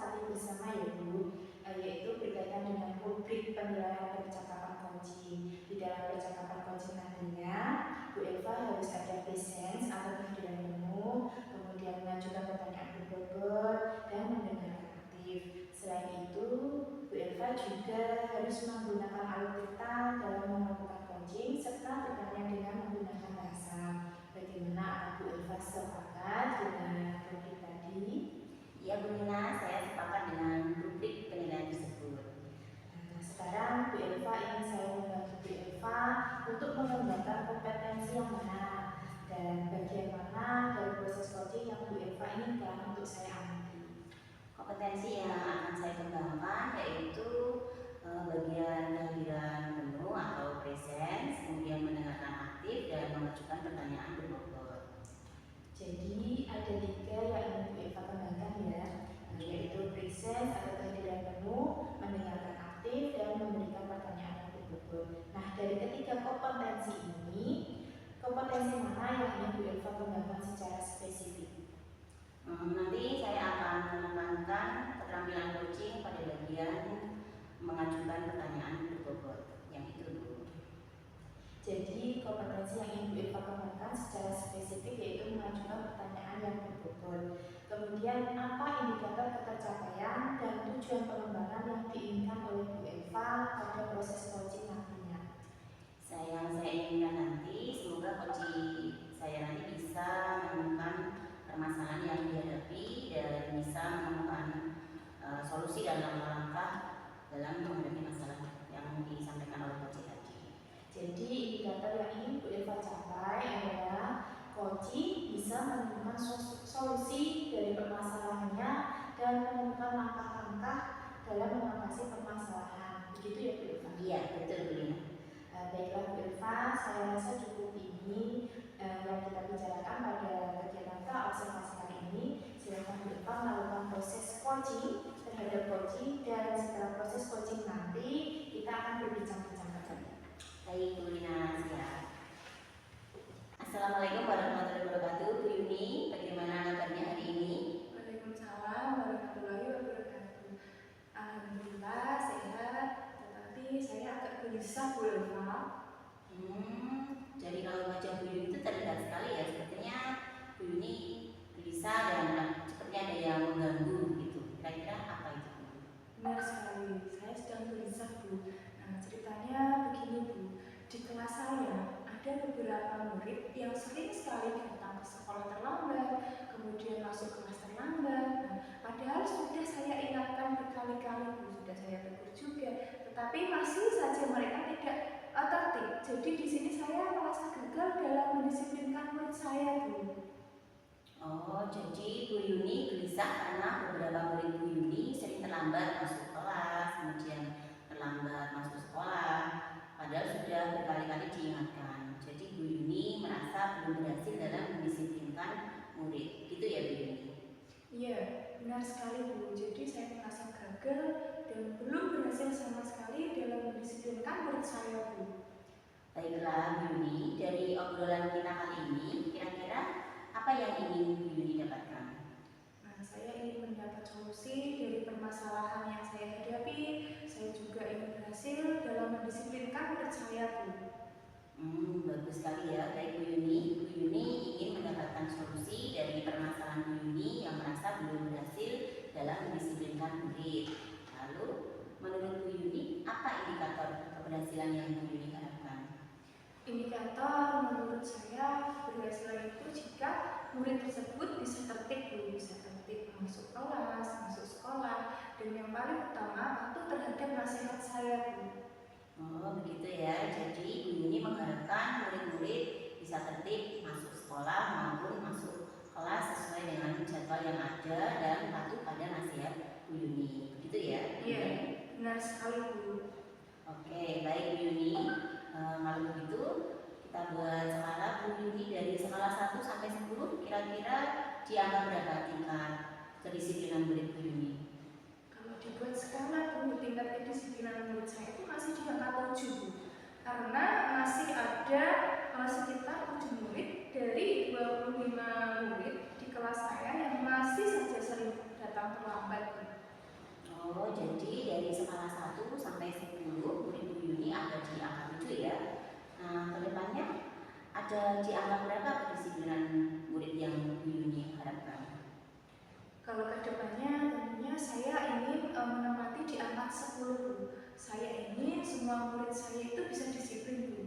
seperti bersama ya Bu, yaitu berkaitan dengan rubrik penilaian percakapan coaching. Di dalam percakapan coaching nantinya, Bu Elva harus ada presence atau kehadiran penuh, kemudian mengajukan pertanyaan berbobot, dan mendengarkan aktif. Selain itu, Bu Elva juga harus menggunakan algoritma dalam melakukan coaching serta bertanya dengan menggunakan bahasa. Bagaimana Bu Elva sepakat dengan rubrik tadi? Ya Bu Nina, saya sepakat dengan rubrik penilaian tersebut. Nah, sekarang Bu Elva ingin saya membantu Bu Elva untuk mengembangkan kompetensi yang mana dan bagian mana dari proses coaching yang Bu Elva inginkan untuk saya amati. Kompetensi yang akan saya kembangkan yaitu bagian kehadiran penuh atau presence, kemudian mendengarkan aktif dan mengajukan pertanyaan berbobot. Jadi ada 3 yang ingin Bu Elva kembangkan ya, yaitu presence atau kehadiran penuh, mendengarkan aktif, dan memberikan pertanyaan yang berbobot. Nah, dari ketiga kompetensi ini, kompetensi mana yang ingin Bu Elva kembangkan secara spesifik? Nanti saya akan menekankan keterampilan coaching pada bagian mengajukan pertanyaan berbobot. Yang itu Bu. Jadi kompetensi yang ingin Bu Elva kembangkan secara spesifik yaitu mengajukan pertanyaan yang berbobot. Kemudian apa indikator ketercapaian dan tujuan pengembangan yang diinginkan oleh Bu Elva pada proses coaching nantinya? Yang saya inginkan nanti, semoga coaching saya nanti bisa menemukan permasalahan yang dihadapi dan bisa menemukan solusi dan langkah-langkah dalam menghadapi masalah yang disampaikan oleh coaching tadi. Jadi indikator yang ingin Bu Elva capai adalah coaching bisa menemukan solusi dari permasalahannya dan menemukan langkah-langkah dalam mengatasi permasalahan. Begitu ya Bu Elva? Iya, betul Bu Lina. Baiklah Bu Elva, saya rasa cukup ini yang kita bicarakan pada kegiatan observasi kali ini. Silakan Bu Elva melakukan proses coaching terhadap coaching dan setelah proses coaching nanti kita akan berbincang-bincang kembali. Baik Bu Lina, siap. Assalamualaikum warahmatullahi wabarakatuh. Bu Yuni, bagaimana kabarnya hari ini? Waalaikumsalam warahmatullahi wabarakatuh. Alhamdulillah sehat, tetapi saya agak gelisah Bu Elva. Jadi kalau wajah Bu Yuni itu terlihat sekali ya, sepertinya Bu Yuni gelisah dan sepertinya ada yang mengganggu gitu. Kira-kira apa itu Bu? Benar sekali, saya sedang gelisah Bu. Nah ceritanya begini Bu, di kelas saya ada beberapa murid yang sering sekali datang ke sekolah terlambat, kemudian masuk kelas terlambat. Nah, padahal sudah saya ingatkan berkali-kali Bu, sudah saya tegur juga, tetapi masih saja mereka tidak tertib. Jadi di sini saya merasa gagal dalam mendisiplinkan murid saya Bu. Oh, jadi Bu Yuni gelisah karena beberapa murid Bu Yuni sering terlambat masuk kelas, kemudian terlambat masuk sekolah, padahal sudah berkali-kali diingatkan. Jadi Bu Yuni merasa belum berhasil dalam mendisiplinkan murid, gitu ya Bu Yuni? Iya, benar sekali Bu. Jadi saya merasa gagal dan belum berhasil sama sekali dalam mendisiplinkan murid saya Bu. Baiklah Bu Yuni, dari obrolan kita kali ini, kira-kira apa yang ingin Bu Yuni dapatkan? Nah, saya ingin mendapat solusi dari permasalahan yang saya hadapi. Saya juga ingin berhasil dalam mendisiplinkan murid saya Bu. Bagus sekali ya. Baik Bu Yuni. Bu Yuni ingin mendapatkan solusi dari permasalahan Bu Yuni yang merasa belum berhasil dalam mendisiplinkan murid. Lalu, menurut Bu Yuni, apa indikator keberhasilan yang Bu Yuni harapkan? Indikator menurut saya keberhasilan itu jika murid tersebut bisa tertib Bu, bisa tertib masuk kelas, masuk sekolah, dan yang paling utama patuh terhadap nasihat saya Bu. Oh begitu ya, jadi Bu Yuni mengharapkan murid-murid bisa tertib masuk sekolah maupun masuk kelas sesuai dengan jadwal yang ada dan patuh pada nasihat Bu Yuni, begitu ya? Iya, benar sekali Bu. Oke, baik Bu Yuni, kalau begitu kita buat skala Bu Yuni dari skala 1 sampai 10, kira-kira di angka berapa tingkat kedisiplinan murid Bu Yuni? Dibuat skala Bu, tingkat kedisiplinan murid saya itu masih di angka 7 Bu, karena masih ada sekitar 7 murid dari 25 murid di kelas saya yang masih saja sering datang terlambat Bu. Oh, jadi dari skala 1 sampai 10 murid Bu Yuni ada di angka 7 ya. Nah, kedepannya ada di angka berapa kedisiplinan murid yang Bu Yuni harapkan? Kalau ke depannya tentunya saya ingin menempati di angka 10 Bu. Saya ingin semua murid saya itu bisa disiplin Bu.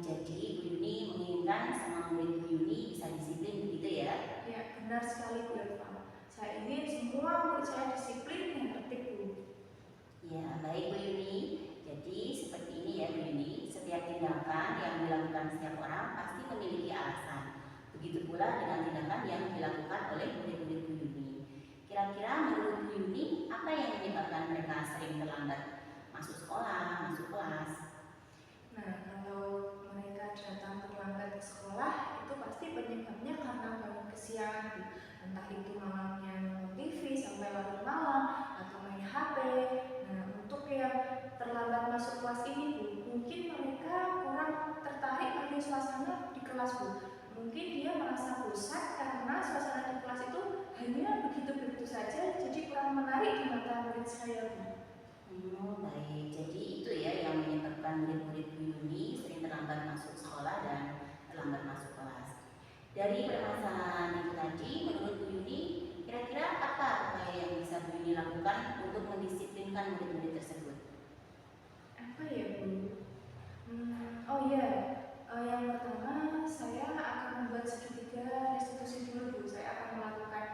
Jadi Bu Yuni menginginkan semua murid Bu Yuni bisa disiplin begitu ya? Ya, benar sekali Bu Elva. Saya ingin semua murid saya disiplin dan tertib Bu. Ya, baik Bu Yuni. Jadi seperti ini ya Bu Yuni, setiap tindakan yang dilakukan setiap orang pasti memiliki alasan. Begitu pula dengan tindakan yang dilakukan oleh murid-murid Bu Yuni. Kira-kira menurut Bu Yuni, apa yang menyebabkan mereka sering terlambat masuk sekolah, masuk kelas? Nah, kalau mereka datang terlambat ke sekolah, itu pasti penyebabnya karena bangun kesiangan Bu. Entah itu malamnya nonton TV sampai larut malam atau main HP. Nah, untuk yang terlambat masuk kelas ini Bu, mungkin mereka kurang tertarik pada suasana di kelas Bu. Mungkin dia merasa bosan karena suasana di kelas itu hanya begitu-begitu saja, jadi kurang menarik di mata murid saya Bu. Baik. Jadi itu ya yang menyebabkan murid-murid Bu Yuni sering terlambat masuk sekolah dan terlambat masuk kelas. Dari permasalahan itu tadi, menurut Bu Yuni, kira-kira apa upaya yang bisa Bu Yuni lakukan untuk mendisiplinkan murid-murid tersebut? Apa ya Bu? Oh iya, yang pertama saya akan membuat segitiga restitusi dulu Bu. Saya akan melakukan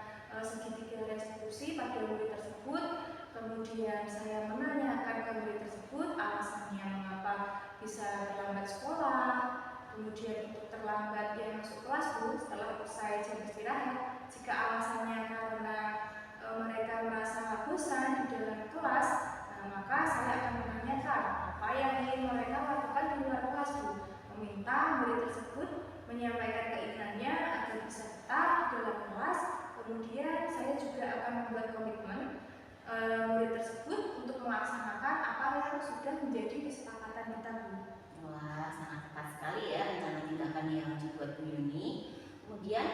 segitiga restitusi pada murid tersebut. Kemudian saya menanyakan ke murid tersebut alasannya mengapa bisa terlambat sekolah. Kemudian untuk terlambat yang masuk kelas Bu, setelah usai jam istirahat, jika alasannya karena mereka merasa bosan di dalam kelas, maka saya akan menanyakan apa yang ingin mereka lakukan di luar kelas Bu. Meminta murid tersebut menyampaikan keinginannya agar bisa betah di dalam kelas. Kemudian saya juga akan membuat komitmen murid tersebut untuk melaksanakan apa yang sudah menjadi kesepakatan kita Bu. Wah, sangat tepat sekali ya rencana tindakan yang dibuat Bu Yuni. Kemudian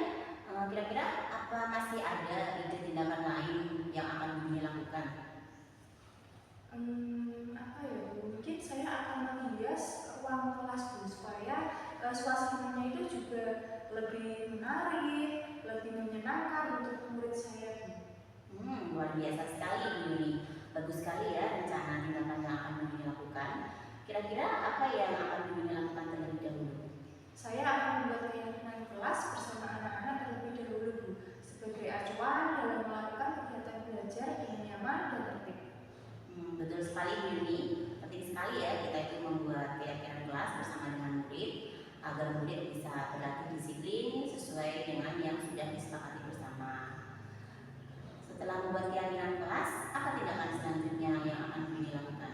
kira-kira apa masih ada ide tindakan lain yang akan Bu Yuni lakukan? Apa ya Bu? Mungkin saya akan menghias ruang kelas Bu supaya suasananya itu juga lebih menarik, lebih menyenangkan untuk murid saya Bu. Luar biasa sekali Bu Yuni. Bagus sekali ya rencana tindakan yang akan Bu Yuni lakukan. Kira-kira apa yang akan Bu Yuni lakukan terlebih dahulu? Saya akan membuat keyakinan kelas bersama anak-anak terlebih dahulu Bu, sebagai acuan dalam melakukan kegiatan belajar dengan nyaman dan tertib. Betul sekali Bu Yuni. Penting sekali ya kita itu membuat keyakinan kelas bersama dengan murid agar murid bisa berlatih disiplin sesuai dengan yang sudah disepakati bersama. Setelah membuat keyakinan kelas, apa tindakan selanjutnya yang akan Bu Yuni lakukan?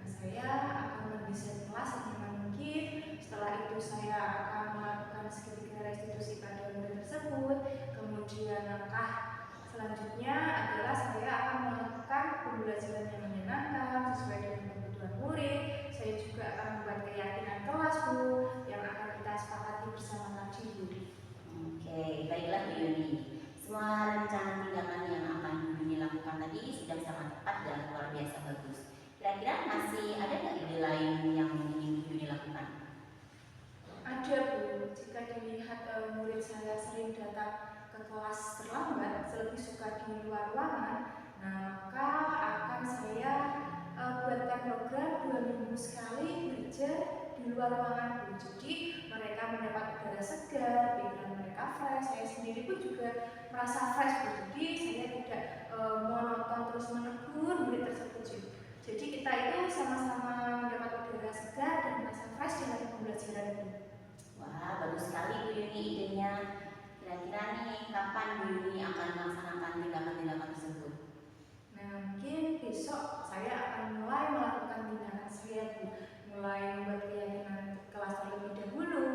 Saya akan mendesain kelas senyaman mungkin. Setelah itu saya akan melakukan segitiga restitusi pada murid tersebut. Kemudian langkah selanjutnya adalah saya akan melakukan pembelajaran yang menyenangkan sesuai dengan kebutuhan murid. Saya juga akan membuat keyakinan kelas Bu yang akan kita sepakati bersama tadi Bu. Oke, baiklah Bu Yuni. Semua rencana tindakan yang akan Bu Yuni lakukan tadi sudah sangat tepat dan luar biasa bagus. Kira-kira masih ada nggak ide lain yang ingin Bu Yuni lakukan? Ada Bu, jika dilihat murid saya sering datang ke kelas terlambat, lebih suka di luar ruangan, maka akan saya buatkan program 2 minggu sekali belajar di luar ruangan Bu. Jadi mereka mendapat udara segar, pikiran mereka fresh. Saya sendiri pun juga merasa fresh Bu. Jadi saya tidak monoton terus menegur murid tersebut. Jadi kita itu sama-sama mendapat udara segar dan merasa fresh dengan pembelajaran Bu. Wah, bagus sekali Bu Yuni idenya. Kira-kira nih kapan Bu Yuni akan melaksanakan tindakan-tindakan tersebut? Nah, mungkin besok saya akan mulai melakukan tindakan saya Bu. Mulai membuat keyakinan kelas terlebih dahulu.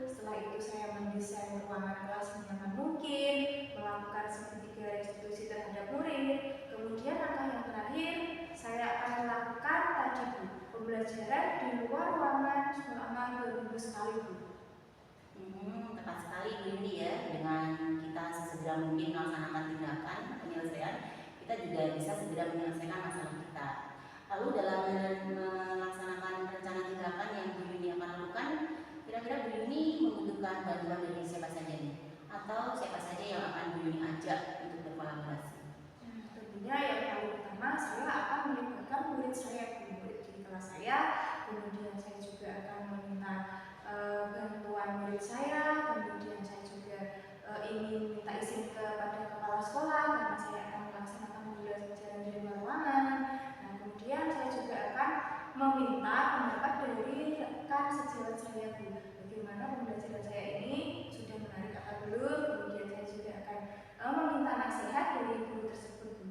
Setelah itu saya mendesain ruangan kelas senyaman mungkin, melakukan segitiga restitusi terhadap murid. Kemudian langkah yang terakhir saya akan melakukan tadi Bu, pembelajaran di luar ruangan selama 2 minggu sekali Bu. Tepat sekali Bu Yuni ya. Dengan kita sesegera mungkin melaksanakan tindakan penyelesaian, kita juga bisa segera menyelesaikan masalah kita. Lalu dalam melaksanakan rencana tindakan yang Bu Yuni akan lakukan, kira-kira Bu Yuni membutuhkan bantuan dari siapa saja nih? Atau siapa saja yang akan Bu Yuni ajak untuk berkolaborasi? Tentunya yang paling utama saya akan melibatkan murid saya, murid di kelas saya. Kemudian saya juga akan meminta bantuan murid saya. Kemudian saya juga ingin minta izin kepada kepala sekolah karena saya akan melaksanakan pembelajaran di luar ruangan. Nah, kemudian saya juga akan meminta pendapat dari rekan sejawat saya, Bu. Bagaimana pembelajaran saya ini sudah menarik atau belum? Kemudian saya juga akan meminta nasihat dari guru tersebut, Bu.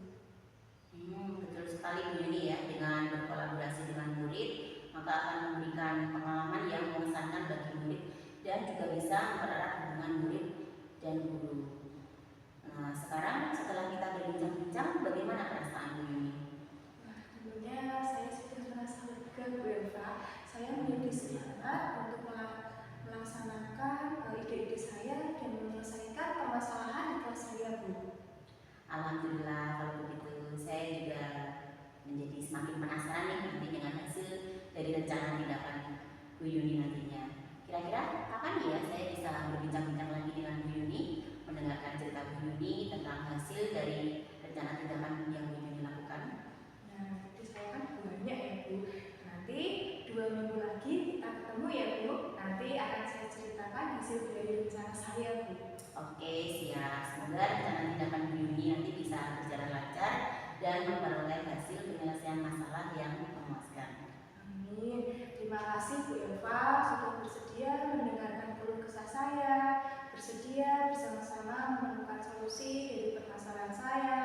Betul sekali Bu Yuni ya, dengan berkolaborasi dengan murid maka akan memberikan pengalaman yang mengesankan bagi murid dan juga bisa mempererat hubungan murid dan guru. Nah, sekarang setelah kita berbincang-bincang, bagaimana perasaan Bu Yuni? Tentunya saya sudah merasa lega, Bu Elva. Saya menjadi semangat untuk melaksanakan ide-ide saya dan menyelesaikan permasalahan di kelas saya, Bu. Alhamdulillah kalau begitu, saya juga menjadi semakin penasaran nih nanti dengan hasil dari rencana tindakan Bu Yuni nantinya. Kira-kira kapan ya saya bisa berbincang-bincang lagi dengan Bu Yuni, mendengarkan cerita Bu Yuni tentang hasil dari rencana tindakan yang Bu Yuni lakukan? Nah, jadi saya kan banyak ya, Bu. Nanti 2 minggu lagi kita ketemu ya, Bu. Nanti akan saya ceritakan hasil dari rencana saya, Bu. Oke, siap. Semoga rencana tindakan Bu Yuni nanti bisa berjalan lancar dan memperoleh hasil penyelesaian masalah yang memuaskan. Amin. Terima kasih Bu Elva sudah bersedia mendengarkan keluh kesah saya, bersedia bersama-sama menemukan solusi dari permasalahan saya,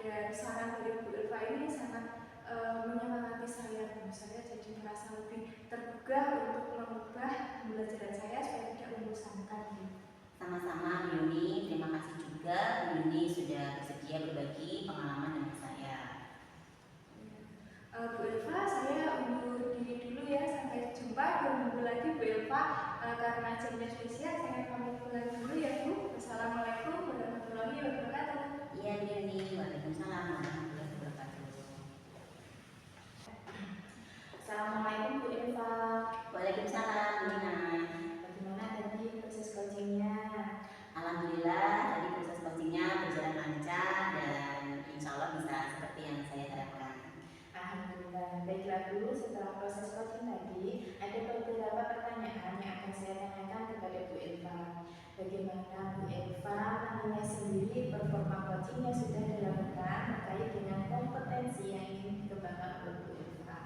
dan saran dari Bu Elva ini sangat menyemangati saya, Bu. Saya jadi merasa lebih tergugah untuk mengubah pembelajaran saya supaya tidak membosankan, Bu. Sama-sama Bu Yuni, terima kasih juga Bu Yuni sudah bersedia berbagi pengalaman dengan saya. Bu Elva, saya undur diri dulu ya. Sampai jumpa 2 minggu lagi, Bu Elva. Karena jamnya spesial, saya pamit pulang dulu ya, Bu. Wassalamualaikum warahmatullahi wabarakatuh. Iya Bu Yuni, waalaikumsalam warahmatullahi wabarakatuh. Assalamualaikum Bu Elva. Waalaikumsalam Bu Nina. Bagaimana tadi proses coachingnya? Alhamdulillah tadi proses coachingnya berjalan lancar dan insya Allah bisa seperti yang saya harapkan. Alhamdulillah. Baiklah Bu, setelah proses coaching tadi, ada beberapa pertanyaan yang akan saya tanyakan kepada Bu Elva. Bagaimana Bu Elva menilai sendiri performa coaching yang sudah dilakukan terkait dengan kompetensi yang ingin dikembangkan oleh Bu Elva?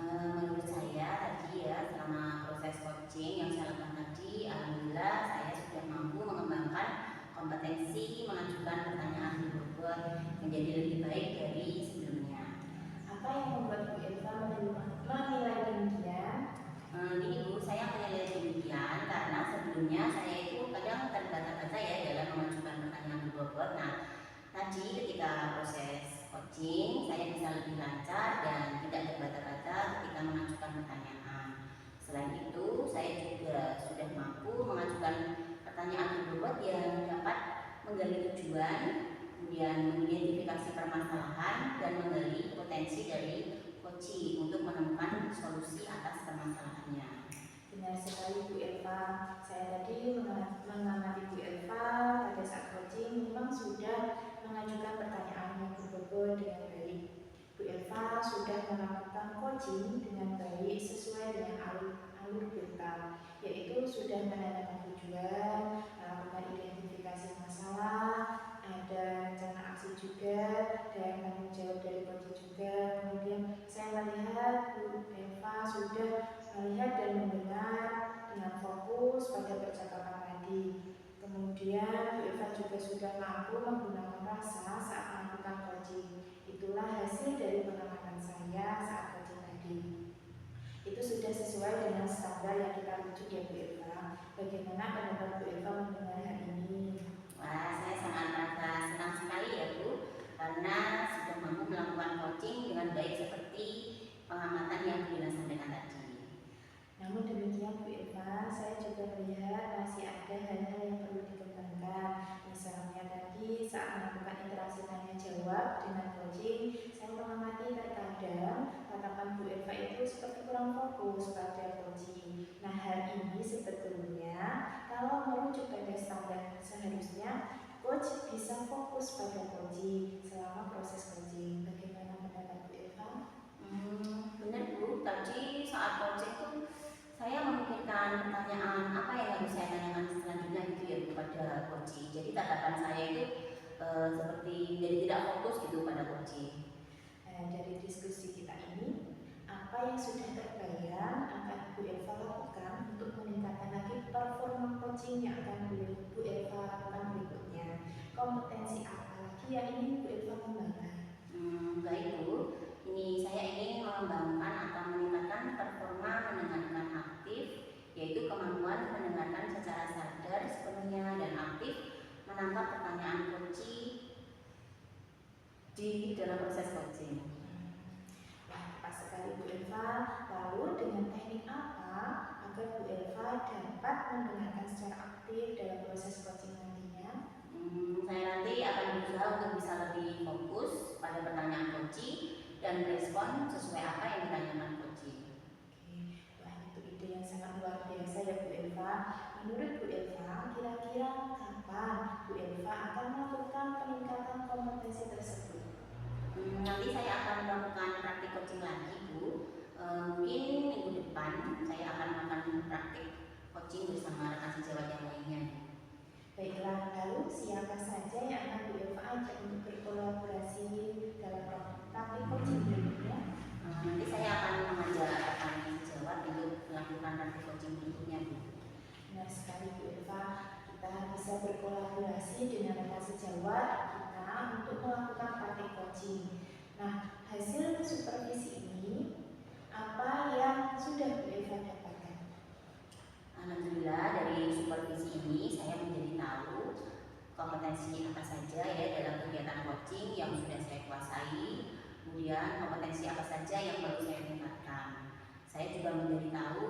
Menurut saya tadi ya, selama proses coaching yang saya lakukan tadi, alhamdulillah saya sudah mampu mengembangkan kompetensi mengajukan pertanyaan berbobot menjadi lebih baik dari sebelumnya. Apa yang membuat Bu Elva menilai demikian? Ini Bu, saya menilai demikian karena sebelumnya saya itu kadang terbata-bata ya dalam mengajukan pertanyaan berbobot. Nah, tadi ketika proses coaching saya bisa lebih lancar dan tidak terbata-bata ketika mengajukan pertanyaan. Selain itu, saya juga sudah mampu mengajukan pertanyaan berbobot yang dapat menggali tujuan, kemudian mengidentifikasi permasalahan dan menggali potensi dari coaching untuk menemukan solusi atas permasalahannya. Benar sekali Bu Elva. Saya tadi mengamati Bu Elva pada saat coaching memang sudah mengajukan pertanyaan yang berbobot dengan baik. Bu Elva sudah melakukan coaching dengan baik sesuai dengan alur kita, yaitu sudah menanyakan tujuan, melakukan identifikasi masalah, ada rencana aksi juga, dan tanggung jawab dari coaching juga. Kemudian saya melihat Bu Elva sudah melihat dan mendengar dengan fokus pada percakapan tadi. Kemudian Bu Elva juga sudah mampu menggunakan rasa saat melakukan coaching. Itulah hasil dari pengamatan saya saat coaching tadi. Itu sudah sesuai dengan standar yang kita rujuk ya Bu Elva. Bagaimana pendapat Bu Elva mendengar hal ini? Wah, saya sangat merasa senang sekali ya Bu, karena sudah mampu melakukan coaching dengan baik seperti pengamatan yang Bu Ina sampaikan tadi. Namun demikian Bu Elva, saya juga melihat masih ada hal-hal yang perlu dikembangkan. Misalnya tadi saat melakukan interaksi tanya jawab dengan coaching, saya mengamati terkadang tatapan Bu Eva itu seperti kurang fokus pada coaching. Nah, hal ini sebetulnya kalau merujuk pada standar seharusnya coach bisa fokus pada coaching selama proses coaching. Bagaimana pendapat Bu Eva? Benar Bu, tadi saat coaching tuh saya memikirkan pertanyaan apa yang harus saya tanyakan selanjutnya gitu ya kepada coaching. Jadi tatapan saya itu seperti jadi tidak fokus gitu pada coaching. Dari diskusi kita ini, apa yang sudah terbayang akan Bu Eva lakukan untuk meningkatkan lagi performa coaching yang akan Bu Eva lakukan berikutnya? Kompetensi apa lagi yang ingin Bu Eva kembangkan? Baik Bu, ini saya ingin mengembangkan atau meningkatkan performa mendengarkan aktif, yaitu kemampuan mendengarkan secara sadar sepenuhnya dan aktif menangkap pertanyaan coaching di dalam proses coaching. Wah, pas sekali Bu Eva. Lalu dengan teknik apa agar Bu Eva dapat mendengarkan secara aktif dalam proses coaching nantinya? Saya nanti akan berusaha untuk bisa lebih fokus pada pertanyaan coaching dan respon sesuai apa yang ditanyakan coaching. Wah, itu ide yang sangat luar biasa ya Bu Eva. Menurut Bu Eva, kira-kira kapan Bu Eva akan melakukan peningkatan kompetensi tersebut? Nanti saya akan melakukan praktik coaching lagi Bu. Mungkin minggu depan saya akan melakukan praktik coaching bersama rekan sejawat yang lainnya. Baiklah, lalu siapa saja yang akan Bu Eva ajak untuk berkolaborasi dalam praktik coaching berikutnya? Nanti saya akan mengajak rekan sejawat untuk melakukan praktik coaching berikutnya Bu. Benar sekali Bu Eva, kita bisa berkolaborasi dengan rekan sejawat kita untuk melakukan praktik coaching. Nah, hasil supervisi ini apa yang sudah Bu Eva dapatkan? Alhamdulillah dari supervisi ini saya menjadi tahu kompetensi apa saja ya dalam kegiatan coaching yang sudah saya kuasai, kemudian kompetensi apa saja yang perlu saya tingkatkan. Saya juga menjadi tahu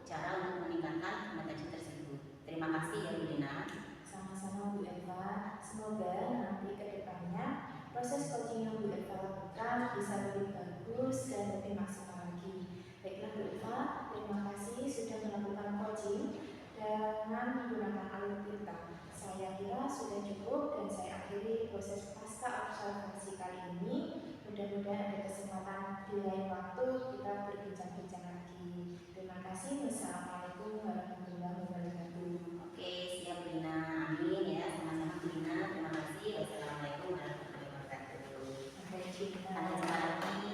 cara untuk meningkatkan kompetensi tersebut. Terima kasih ya Bu Dina. Sama-sama Bu Eva, semoga nanti ke depannya proses coaching yang Bu Eva lakukan bisa lebih bagus dan lebih maksimal lagi. Baiklah Bu Eva, terima kasih sudah melakukan coaching dengan menggunakan alur tirta. Saya kira sudah cukup dan saya akhiri proses pasca observasi kali ini. Mudah-mudahan ada kesempatan di lain waktu kita berbincang-bincang lagi. Terima kasih. Wassalamualaikum warahmatullahi wabarakatuh. Oke, siap Bu Dina. Amin ya, sama-sama Bu Dina. Terima kasih. Wassalamualaikum warahmatullahi wabarakatuh. Sampai jumpa. Sampai jumpa lagi.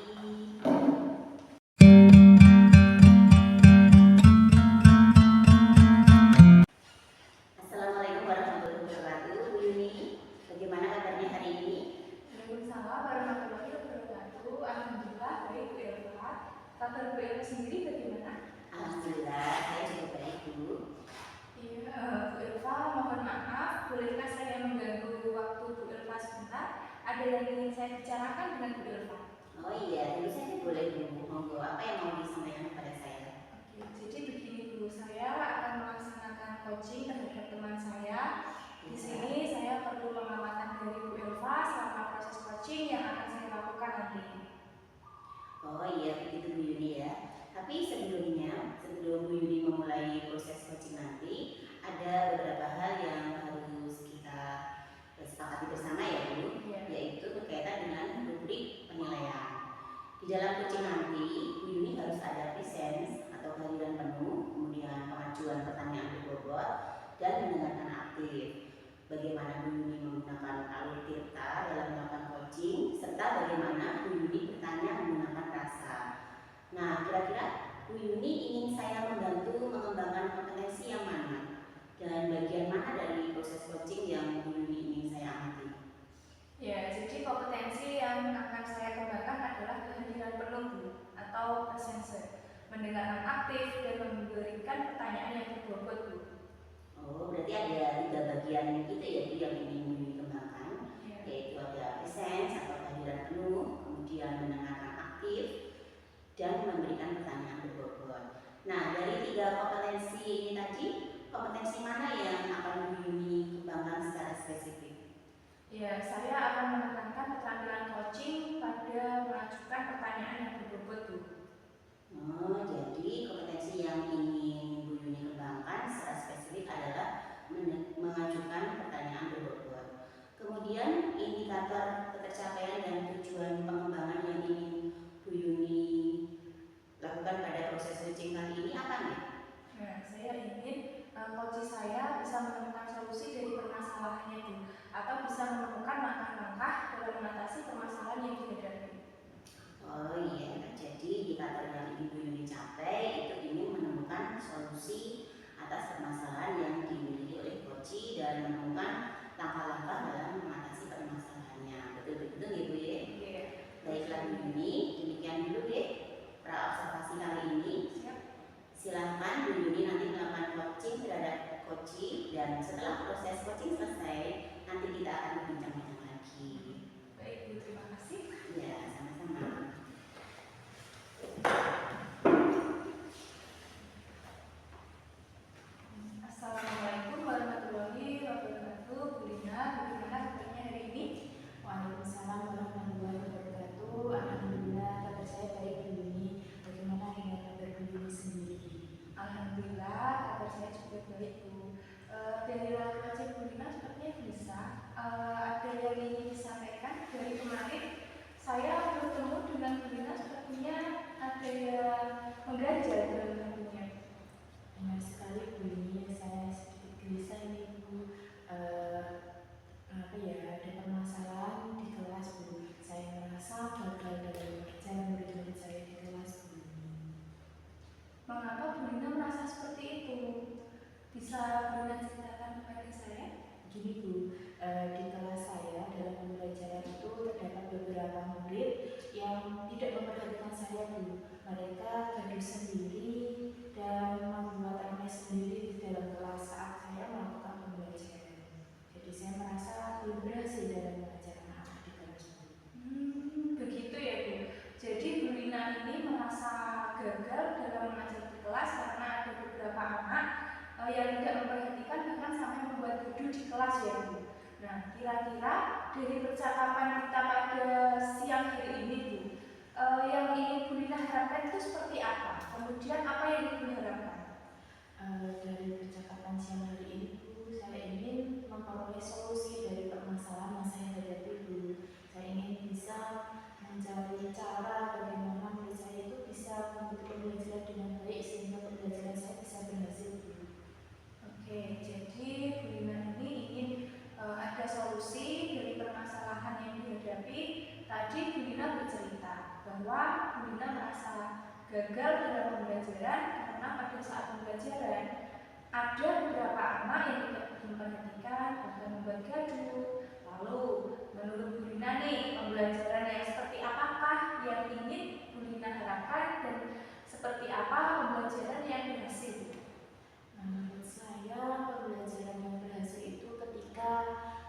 Assalamualaikum warahmatullahi wabarakatuh. Bu Yuni, bagaimana kabarnya hari ini? Waalaikumsalam warahmatullahi wabarakatuh. Alhamdulillah baik Bu Eva. Kabar Bu Eva sendiri bagaimana? Alhamdulillah, saya juga baik Bu. Iya, Bu Eva, mohon maaf, bolehkah saya mengganggu waktu Bu Eva sebentar? Ada yang ingin saya bicarakan dengan Bu Eva. Oh iya, tentu saja boleh Bu. Monggo, apa yang mau disampaikan kepada saya? Oke, jadi begini Bu, saya akan melaksanakan coaching terhadap teman saya. Di sini saya perlu pengamatan dari Bu Eva selama proses coaching yang akan saya lakukan nanti. Oh iya, begitu Bu Yuni ya. Tapi sebelum Bu Yuni memulai proses coaching nanti, ada beberapa hal yang harus kita sepakati bersama ya Bu, yaitu berkaitan dengan rubrik penilaian. Di dalam coaching nanti, Bu Yuni harus ada presence atau kehadiran penuh, kemudian pengajuan pertanyaan berbobot, dan mendengarkan aktif. Bagaimana Bu Yuni menggunakan alur tirta dalam melakukan coaching, serta bagaimana Bu Yuni bertanya menggunakan rasa. Nah, kira-kira Bu Yuni ingin saya membantu mengembangkan kompetensi yang mana? Dan bagian mana dari proses coaching yang Bu Yuni ingin saya amati? Ya, jadi kompetensi yang akan saya kembangkan adalah kehadiran penuh Bu, atau presence, mendengarkan aktif dan memberikan pertanyaan yang berbobot Bu. Oh, berarti ada 3 bagian itu ya Bu yang ingin Bu Yuni kembangkan, yaitu ada presence atau kehadiran penuh, kemudian mendengarkan aktif, dan memberikan pertanyaan berbobot. Nah, dari 3 kompetensi ini tadi, kompetensi mana yang akan Bu Yuni kembangkan secara spesifik? Ya, saya akan menekankan keterampilan coaching pada mengajukan pertanyaan yang berbobot, Bu. Oh, jadi kompetensi yang ingin Bu Yuni kembangkan secara spesifik adalah mengajukan pertanyaan berbobot. Kemudian indikator ketercapaian dan tujuan pengembangan yang ingin Bu Yuni lakukan pada proses coaching kali ini apa nih? Nah, saya ingin coach saya bisa menemukan solusi dari permasalahannya, Bu, atau bisa menemukan langkah-langkah dalam mengatasi permasalahan yang dihadapi. Oh iya, jadi indikator yang ingin Bu Yuni capai itu ingin menemukan solusi atas permasalahan yang dimiliki oleh coach dan menemukan langkah-langkah dalam mengatasi permasalahannya. Betul-betul ya Bu ya? Iya. Baiklah Bu Yuni, demikian dulu deh pra observasi kali ini. Siap. Silahkan Bu Yuni nanti melakukan coaching terhadap coach dan setelah proses coaching selesai nanti kita akan berbincang-bincang lagi. Baik, Bu, terima kasih. Ya, sama-sama. Assalamualaikum warahmatullahi wabarakatuh. Bu Lina, bagaimana kabarnya hari ini? Waalaikumsalam warahmatullahi wabarakatuh. Alhamdulillah, kabar saya baik Bu Yuni. Bagaimana dengan kabar Bu Yuni sendiri? Alhamdulillah, kabar saya juga baik, Bu. Dari lalu aja Bu Lina sepertinya bisa ada yang ingin disampaikan. Dari kemarin saya bertemu dengan Bu Lina, sepertinya ada yang mengganjal dalam hatinya. Benar sekali Bu Yuni, saya sedikit gelisah ini Bu. Ada permasalahan di kelas Bu. Saya merasa gagal dalam mengerjakan murid-murid saya di kelas Bu. Mengapa Bu Lina merasa seperti itu? Bisa Bu Lina ceritakan kepada saya? Begini Bu, di kelas saya dalam pembelajaran itu terdapat beberapa murid yang tidak memperhatikan saya Bu. Mereka gaduh sendiri dan membuat ramai sendiri di dalam kelas saat saya melakukan pembelajaran. Jadi saya merasa belum berhasil dalam mengajar anak-anak di kelas Bu. Begitu ya Bu. Jadi Bu Lina ini merasa gagal dalam mengajar di kelas karena ada beberapa anak yang tidak memperhatikan bahkan sampai membuat gaduh di kelas ya Bu. Nah, kira-kira dari percakapan kita pada siang hari ini Bu, yang ingin Bu Lina harapkan itu seperti apa? Kemudian apa yang ingin Bu Lina harapkan? Dari percakapan siang hari ini Bu, saya ingin memperoleh solusi dari permasalahan yang saya hadapi Bu. Saya ingin bisa mencari cara bagaimana murid saya itu bisa mengikuti pembelajaran dengan baik sehingga pembelajaran saya bisa berhasil Bu. Oke, jadi Bu Lina ini ingin ada solusi dari permasalahan yang dihadapi. Tadi Bu Lina bercerita bahwa Bu Lina merasa gagal dalam pembelajaran karena pada saat pembelajaran ada beberapa anak yang tidak memperhatikan bahkan membuat gaduh. Lalu menurut Bu Lina nih, pembelajaran yang seperti apakah yang ingin Bu Lina harapkan dan seperti apa pembelajaran yang berhasil? Menurut saya pembelajaran yang berhasil itu ketika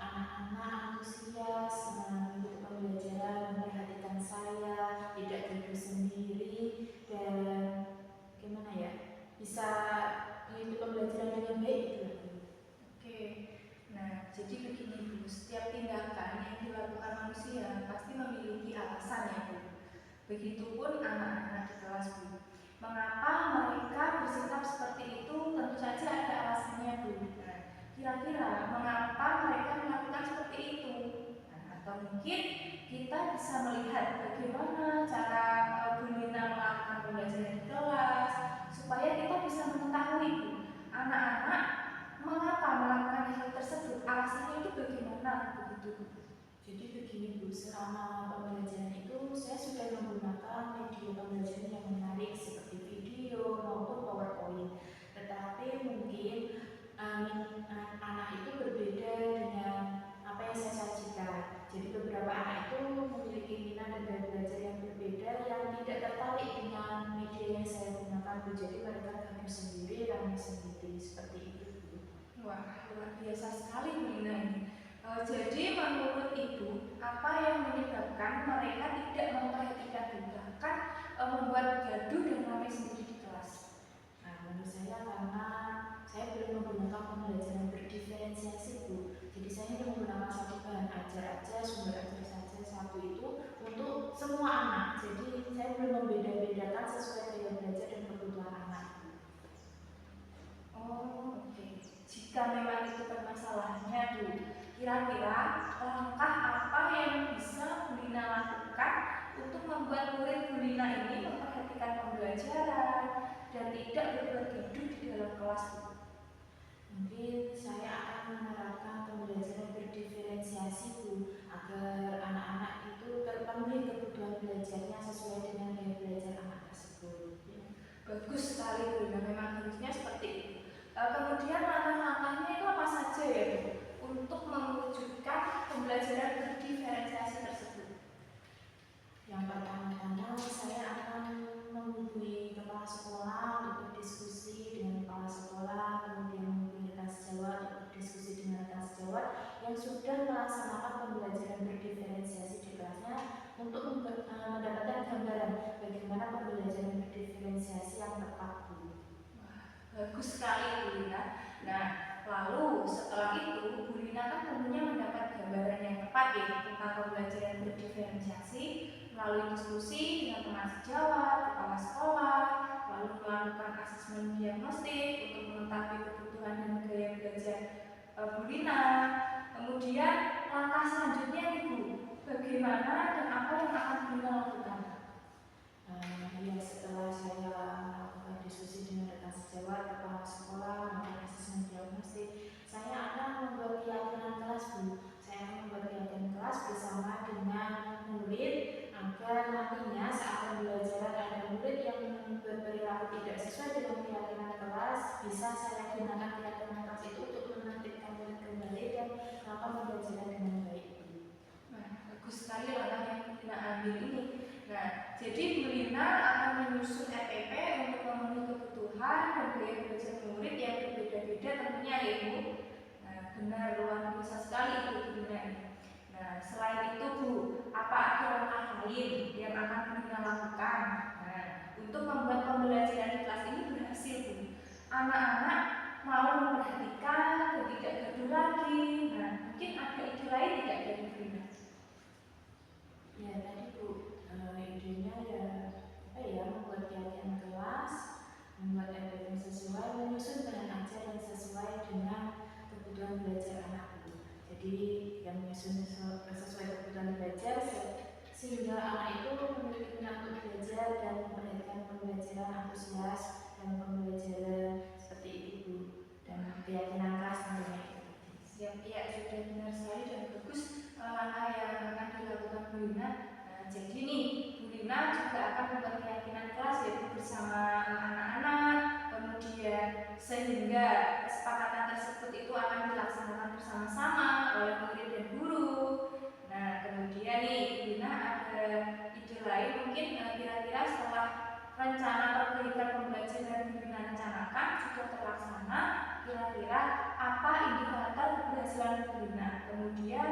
anak-anak antusias mengikuti pembelajaran, memperhatikan saya, tidak gaduh sendiri dan bisa mengikuti pembelajaran dengan baik gitu Bu. Oke, nah jadi begini Bu, setiap tindakan yang dilakukan manusia pasti memiliki alasan ya Bu. Begitupun anak-anak di kelas Bu. Mengapa mereka bersikap seperti itu? Tentu saja ada alasannya Bu. Nah, kira-kira mengapa mereka melakukan seperti itu? Nah, atau mungkin kita bisa melihat bagaimana cara Bu Lina melakukan pembelajaran di kelas supaya kita bisa mengetahui Bu, anak-anak mengapa melakukan hal tersebut, alasannya itu bagaimana begitu Bu. Jadi begini Bu, selama pembelajaran itu saya sudah menggunakan media pembelajaran yang menarik seperti video maupun PowerPoint. Tetapi mungkin anak itu berbeda dengan apa yang saya sajikan. Jadi beberapa anak itu memiliki minat dan gaya belajar yang berbeda yang tidak tertarik dengan media yang saya gunakan Bu. Jadi mereka gaduh sendiri, ramai sendiri seperti itu Bu. Wah, luar biasa sekali Bu Lina ini. Jadi menurut Ibu, apa yang menyebabkan mereka tidak memperhatikan Bu, bahkan membuat gaduh dan ramai sendiri di kelas? Nah, menurut saya karena saya belum menggunakan pembelajaran berdiferensiasi Bu. Jadi saya hanya menggunakan satu bahan ajar aja, sumber ajar saja satu itu untuk semua anak. Jadi saya belum membeda-bedakan sesuai gaya belajar dan kebutuhan anak. Oh, oke. Jika memang itu permasalahannya Bu, kira-kira langkah apa yang bisa Bu Lina lakukan untuk membuat murid Bu Lina ini memperhatikan pembelajaran dan tidak bergaduh di dalam kelas Bu? Mungkin saya akan menerapkan pembelajaran berdiferensiasi Bu, agar anak-anak itu terpenuhi kebutuhan belajarnya sesuai dengan gaya belajar anak tersebut. Bagus sekali Bu, nah memang harusnya seperti itu. Kemudian langkah-langkahnya itu apa saja ya Bu untuk mewujudkan pembelajaran berdiferensiasi tersebut? Yang pertama-tama saya akan menghubungi kepala sekolah untuk berdiskusi dengan kepala sekolah, kemudian menghubungi rekan sejawat untuk berdiskusi dengan rekan sejawat yang sudah melaksanakan pembelajaran berdiferensiasi di kelasnya untuk mendapatkan gambaran bagaimana pembelajaran berdiferensiasi yang tepat Bu. Bagus sekali Bu Lina. Nah, lalu setelah itu Bu Lina kan tentunya mendapat gambaran yang tepat ya tentang pembelajaran berdiferensiasi melalui diskusi dengan teman sejawat, kepala sekolah, lalu melakukan asesmen diagnostik untuk mengetahui kebutuhan dan gaya belajar Bu Lina. Kemudian langkah selanjutnya nih Bu, bagaimana dan apa yang akan Bu Lina lakukan? Ya, setelah saya melakukan diskusi dengan rekan sejawat, kepala sekolah, melakukan asesmen diagnostik, saya akan membuat keyakinan kelas Bu. Saya akan membuat keyakinan kelas bersama dengan murid agar nantinya saat pembelajaran ada murid yang berperilaku tidak sesuai dengan keyakinan kelas, bisa saya gunakan keyakinan kelas itu untuk menertibkan murid kembali dan melakukan pembelajaran dengan baik Bu. Nah, bagus sekali langkah yang kita ambil ini. Nah, jadi Bu Lina akan menyusun RPP untuk memenuhi kebutuhan dan gaya belajar murid yang berbeda-beda tentunya ya Bu. Nah, benar luar biasa sekali itu Bu Lina ini. Nah, selain itu Bu, apa ada langkah lain yang akan Bu Lina lakukan? Nah, untuk membuat pembelajaran di kelas ini berhasil Bu. Anak-anak mau memperhatikan dan tidak gaduh lagi. Nah, mungkin ada ide lain tidak dari Bu Lina? Ya tadi Bu, idenya ya membuat keyakinan kelas, membuat RPP sesuai, menyusun bahan ajar yang sesuai dengan kebutuhan belajar anak Bu. Jadi yang menyusun sesuai kebutuhan belajar sehingga anak itu memiliki minat untuk belajar dan memperhatikan pembelajaran, antusias dan pembelajaran seperti itu Bu, dan keyakinan kelas tentunya itu. Siap, ya sudah benar sekali dan bagus langkah yang akan dilakukan Bu Lina. Nah, jadi nih Bu Lina juga akan membuat keyakinan kelas yaitu bersama anak-anak, kemudian sehingga kesepakatan tersebut itu akan dilaksanakan bersama-sama oleh murid dan guru. Nah, kemudian nih Bu Lina ada ide lain mungkin kira-kira setelah rencana perbaikan pembelajaran Bu Lina rencanakan sudah terlaksana, kira-kira apa indikator keberhasilan Bu Lina? Kemudian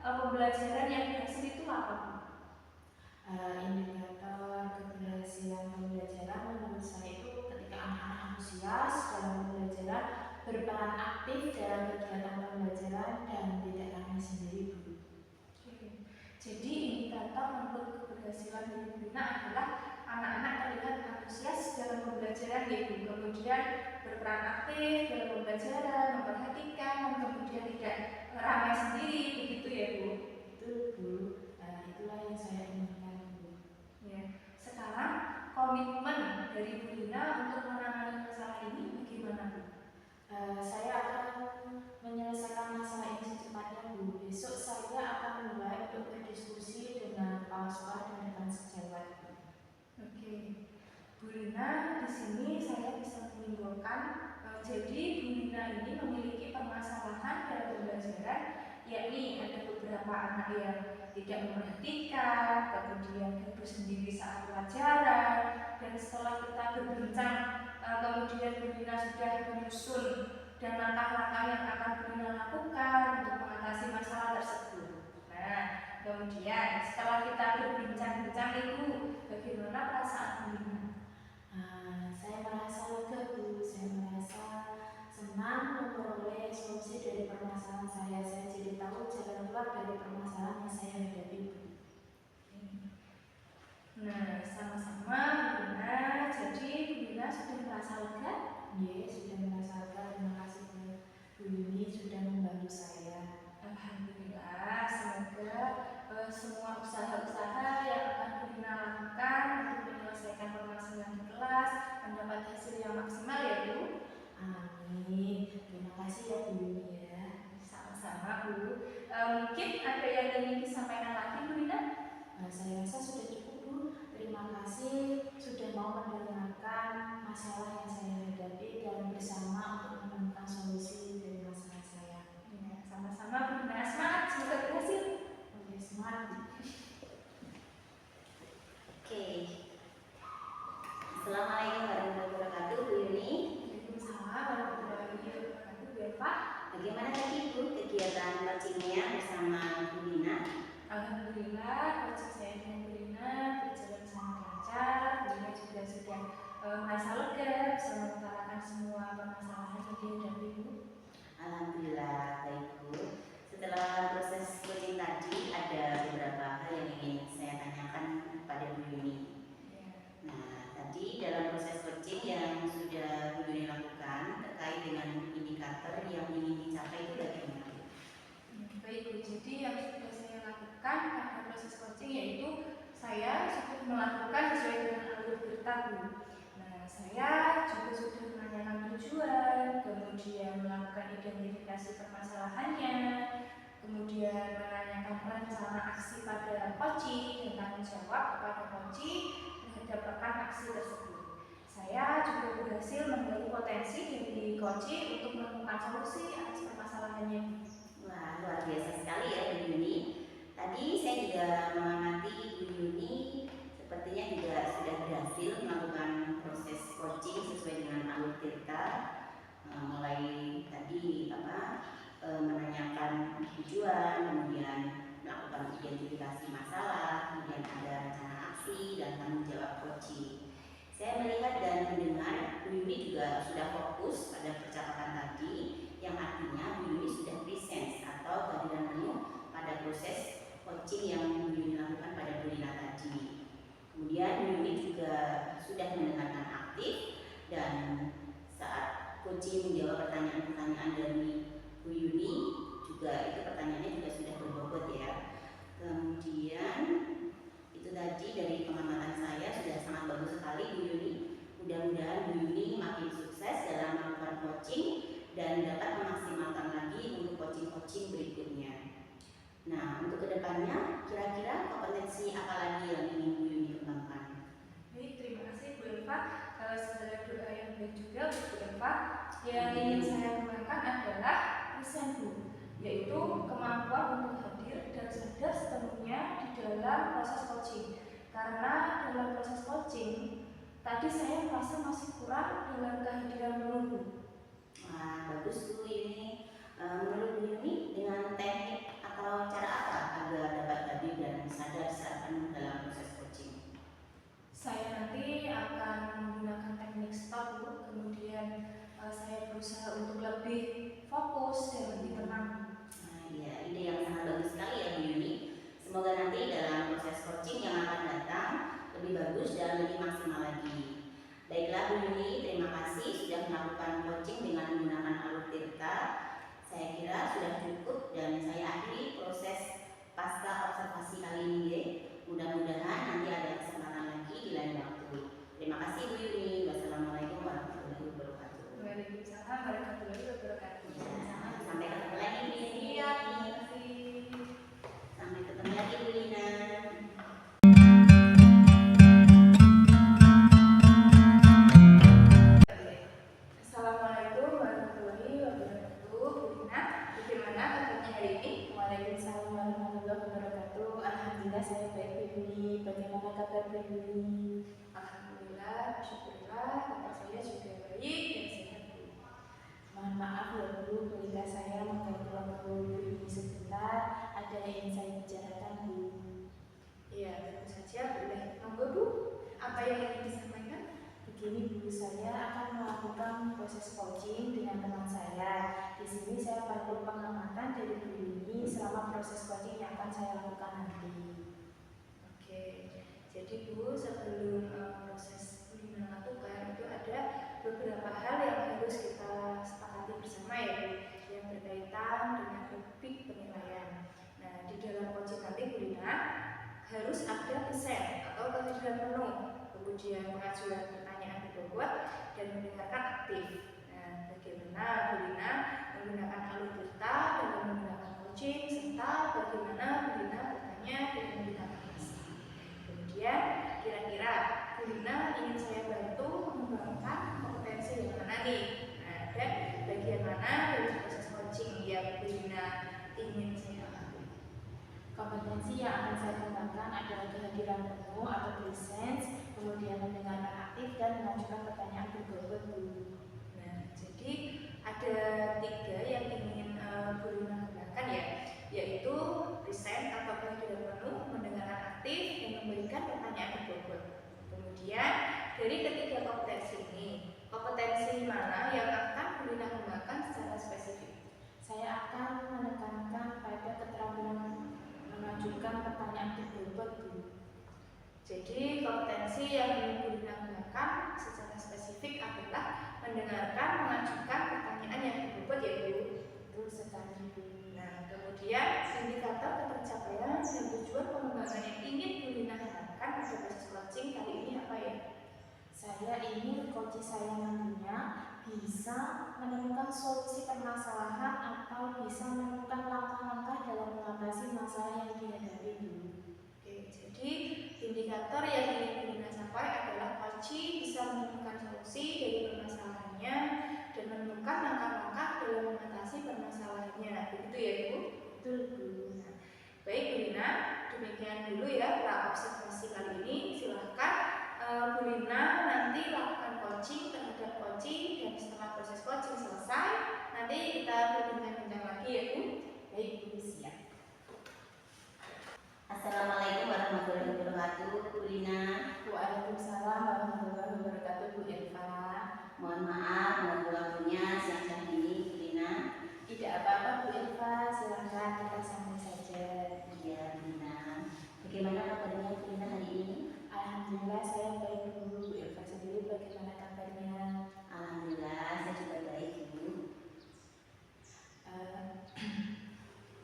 pembelajaran yang berhasil itu apa Bu? Indikator keberhasilan pembelajaran menurut saya itu ketika anak-anak antusias dalam pembelajaran, berperan aktif dalam kegiatan pembelajaran dan tidak hanya sendiri Bu. Oke. Jadi indikator untuk keberhasilan dari Bu Lina adalah anak-anak terlihat antusias dalam pembelajaran ya Bu, kemudian berperan aktif dalam pembelajaran, memperhatikan, kemudian tidak ramai sendiri, begitu ya Bu? Itu Bu, itulah yang saya inginkan Bu. Ya. Sekarang komitmen dari Bu Lina untuk menangani masalah ini bagaimana Bu? Saya akan menyelesaikan masalah ini secepatnya Bu. Besok saya akan mulai untuk berdiskusi dengan kepala sekolah dan rekan sejawat Bu. Oke, Bu Lina di sini saya bisa menyimpulkan jadi Bu Lina ini memiliki permasalahan dalam pembelajaran, yakni ada beberapa anak yang tidak memperhatikan, kemudian gaduh sendiri saat pelajaran, dan setelah kita berbincang, kemudian Bu Lina sudah menyusun dan langkah-langkah yang akan Bu Lina lakukan untuk mengatasi masalah tersebut. Nah, kemudian setelah kita berbincang-bincang itu, bagaimana perasaan Bu Lina? Saya merasa lega Bu, saya merasa Lina sudah merasa lega? Iya, sudah merasa lega. Terima kasih Bu Yuni sudah membantu saya. Alhamdulillah, semoga semua usaha-usaha yang akan Bu Lina lakukan untuk menyelesaikan permasalahan di kelas mendapat hasil yang maksimal ya Bu. Amin. Terima kasih ya Bu Yuni ya. Sama-sama Bu. Mungkin ada yang ingin disampaikan lagi Bu Lina? Saya rasa sudah cukup Bu. Terima kasih sudah mau mendengarkan masalah yang saya hadapi dan bersama untuk menemukan solusi dari masalah saya. Ya, sama-sama Bu Lina. Semangat, semoga berhasil. Oke, semangat Bu. Oke. Assalamualaikum warahmatullahi wabarakatuh, Bu Yuni. Waalaikumsalam warahmatullahi wabarakatuh. Bu Eva. Bagaimana tadi Bu kegiatan coachingnya bersama Bu Lina? Alhamdulillah, coaching saya dengan Bu Lina berjalan sangat lancar. Bu Lina juga sudah merasa lega bisa mengutarakan semua permasalahan yang dihadapi Bu. Alhamdulillah, baik Bu. Setelah proses coaching tadi, ada beberapa hal yang ingin saya tanyakan kepada Bu Yuni. Ya. Nah, tadi dalam proses coaching yang sudah Bu Yuni lakukan terkait dengan indikator yang ingin dicapai itu bagaimana? Baik Bu, jadi yang sudah saya lakukan pada proses coaching yaitu saya sudah melakukan sesuai dengan alur berita Bu. Nah, saya juga sudah menanyakan tujuan, kemudian melakukan identifikasi permasalahannya, kemudian menanyakan rencana aksi pada coaching dan tanggung jawab kepada coaching terhadap rekan aksi tersebut. Saya juga berhasil menggali potensi dari coaching untuk menemukan solusi atas permasalahannya. Wah, luar biasa sekali ya Bu Yuni. Tadi saya juga mengamati Bu Yuni sepertinya juga sudah berhasil melakukan proses coaching sesuai dengan alur tirta. Mulai tadi menanyakan tujuan, kemudian melakukan identifikasi masalah, kemudian ada rencana aksi dan tanggung jawab coaching. Saya melihat dan mendengar Bu Yuni juga sudah fokus pada percakapan tadi, yang artinya Bu Yuni sudah presence atau kehadiran penuh pada proses coaching yang Bu Yuni lakukan pada Bu Lina tadi. Kemudian Bu Yuni juga sudah mendengarkan aktif dan saat coaching menjawab pertanyaan-pertanyaan dari Bu Yuni juga itu pertanyaannya juga sudah berbobot ya. Kemudian itu tadi dari pengamatan saya sudah sangat bagus sekali Bu Yuni. Mudah-mudahan Bu Yuni makin sukses dalam melakukan coaching dan dapat memaksimalkan lagi untuk coaching-coaching berikutnya. Nah, untuk kedepannya kira-kira kompetensi apa lagi yang ingin Bu Yuni kembangkan? Baik, terima kasih Bu Eva. Sebagai doa yang baik juga Bu Eva, yang ingin saya kembangkan adalah present Bu, yaitu kemampuan untuk hadir dan sadar sepenuhnya di dalam proses coaching. Karena dalam proses coaching tadi saya merasa masih kurang dalam kehadiran penuh. Wah, bagus Bu Yuni. Menurut Bu Yuni dengan teknik atau cara apa agar dapat hadir dan sadar saat penuh dalam proses coaching? Saya nanti akan menggunakan teknik stop Bu, kemudian saya berusaha untuk lebih fokus dan lebih tenang. Nah, iya, ide yang sangat bagus sekali ya Bu Yuni. Semoga nanti dalam proses coaching yang akan datang lebih bagus dan lebih maksimal lagi. Baiklah Bu Yuni, terima kasih sudah melakukan coaching dengan menggunakan alur tirta. Saya kira sudah cukup dan saya akhiri proses pasca observasi kali ini ya. Mudah-mudahan nanti ada kesempatan lagi di lain waktu. Terima kasih Bu Yuni. Wassalamualaikum warahmatullahi wabarakatuh. Waalaikumsalam warahmatullahi wabarakatuh. Sampai ketemu lagi Bu Yuni. Iya, terima kasih. Sampai ketemu lagi Bu Lina. Assalamualaikum warahmatullahi wabarakatuh. Bu Lina, bagaimana kabarnya hari ini? Waalaikumsalam warahmatullahi wabarakatuh. Alhamdulillah saya baik Bu Yuni. Bagaimana kabar Bu Yuni? Alhamdulillah, syukurlah, bapak saya juga baik dan sehat Bu. Mohon maaf ya Bu, ketika saya mengganggu waktu Bu Yuni sebentar, ada yang ingin saya bicarakan Bu. Iya, tentu saja boleh. Monggo Bu, apa yang ingin disampaikan? Begini Bu, saya akan melakukan proses coaching dengan teman saya. Di sini saya perlu pengamatan dari Bu Yuni selama proses coaching yang akan saya lakukan nanti. Oke, jadi Bu, sebelum proses Bu Lina lakukan itu ada pengajuan pertanyaan berbobot dan mendengarkan aktif. Nah, bagaimana Bu Lina menggunakan alur berta dalam menggunakan coaching, serta bagaimana Bu Lina bertanya dan menggunakan bahasa. Kemudian, kira-kira Bu Lina ingin saya bantu mengembangkan kompetensi yang mana nih? Nah, dan bagian mana dari proses coaching yang Bu Lina ingin saya lakukan? Kompetensi yang akan saya kembangkan adalah kehadiran penuh atau presence, kemudian mendengarkan aktif dan mengajukan pertanyaan berbobot Bu. Nah, jadi ada 3 yang ingin Bu Lina kembangkan ya, yaitu present atau kehadiran penuh, mendengarkan aktif, dan memberikan pertanyaan berbobot. Kemudian dari ketiga kompetensi ini, kompetensi mana yang akan Bu Lina kembangkan secara spesifik? Saya akan menekankan pada keterampilan mengajukan pertanyaan berbobot Bu. Jadi kompetensi yang ingin Bu Lina kembangkan secara spesifik adalah mendengarkan, mengajukan pertanyaan yang berbobot ya Bu. Betul sekali Bu. Nah, kemudian indikator ketercapaian dan tujuan pengembangan yang ingin Bu Lina harapkan pada proses coaching kali ini apa ya? Saya ingin coach saya nantinya bisa menemukan solusi permasalahan atau bisa menemukan langkah-langkah dalam mengatasi masalah yang dihadapi Bu. Oke, jadi indikator yang ingin Bu Lina capai adalah coach bisa menemukan solusi dari permasalahannya dan menemukan langkah-langkah dalam mengatasi permasalahannya. Begitu ya Bu? Betul Bu. Nah, baik Bu Lina, demikian dulu ya pra observasi kali ini. Silahkan Bu Lina nanti lakukan coaching terhadap coaching, dan setelah proses coaching selesai nanti kita berbincang-bincang lagi ya Bu. Baik Bu, siap. Assalamualaikum warahmatullahi wabarakatuh, Bu Lina. Waalaikumsalam warahmatullahi wabarakatuh Bu Elva. Mohon maaf mengganggu waktunya siang-siang ini, Bu Lina. Tidak apa-apa Bu Elva, silakan kita sambung saja. Iya, Bu Lina. Bagaimana kabarnya Bu Lina hari ini? Alhamdulillah saya baik Bu. Bu Elva sendiri bagaimana kabarnya? Alhamdulillah, saya juga baik, Bu.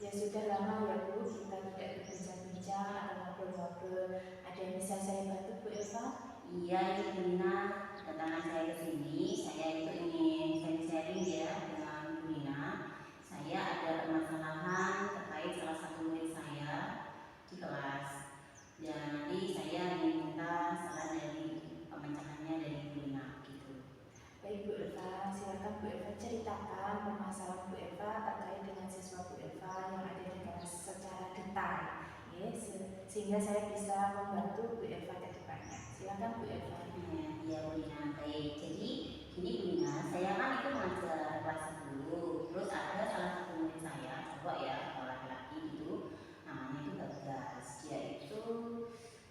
Ya sudah lama ya Bu kita tidak berbincang-bincang atau ngobrol-ngobrol. Ada yang bisa saya bantu Bu Elva? Iya, ini Bu Lina. Kedatangan saya ke sini, saya itu ingin sharing-sharing ya dengan Bu Lina. Saya ada permasalahan terkait salah satu murid saya di kelas. Dan nanti saya ingin minta saran dari pemecahannya dari Bu Lina gitu. Baik Bu Elva, silakan Bu Elva ceritakan permasalahan Bu Elva terkait dengan siswa Bu Elva yang ada di kelas secara detail, ya, sehingga saya bisa membantu Bu Elva ke depannya. Silakan Bu Elva. Iya, Bu Lina. Baik, jadi gini Bu Lina, saya kan itu mengajar kelas 10. Terus ada salah satu murid saya, cowok ya, laki-laki gitu, namanya itu Bagas. Dia itu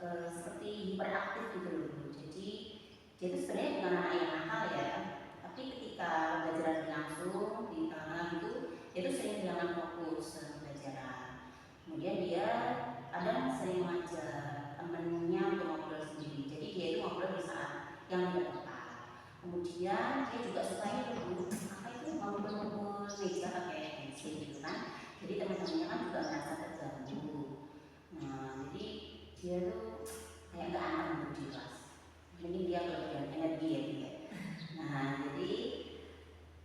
seperti hiperaktif gitu loh Bu. Jadi dia itu sebenarnya bukan anak yang nakal ya, tapi ketika pembelajaran berlangsung di tengah-tengah itu, dia itu sering kehilangan fokus dalam pembelajaran. Kemudian dia kadang sering mengajak temennya untuk ngobrol sendiri. Jadi dia itu ngobrol di saat yang tidak tepat. Kemudian dia juga suka itu apa itu ngobrol-ngobrol meja pakai handphone gitu kan. Jadi teman-temannya kan juga merasa terganggu. Nah, jadi dia tuh kayak gak aman untuk di kelas. Mungkin dia kelebihan energi ya dia. Nah, jadi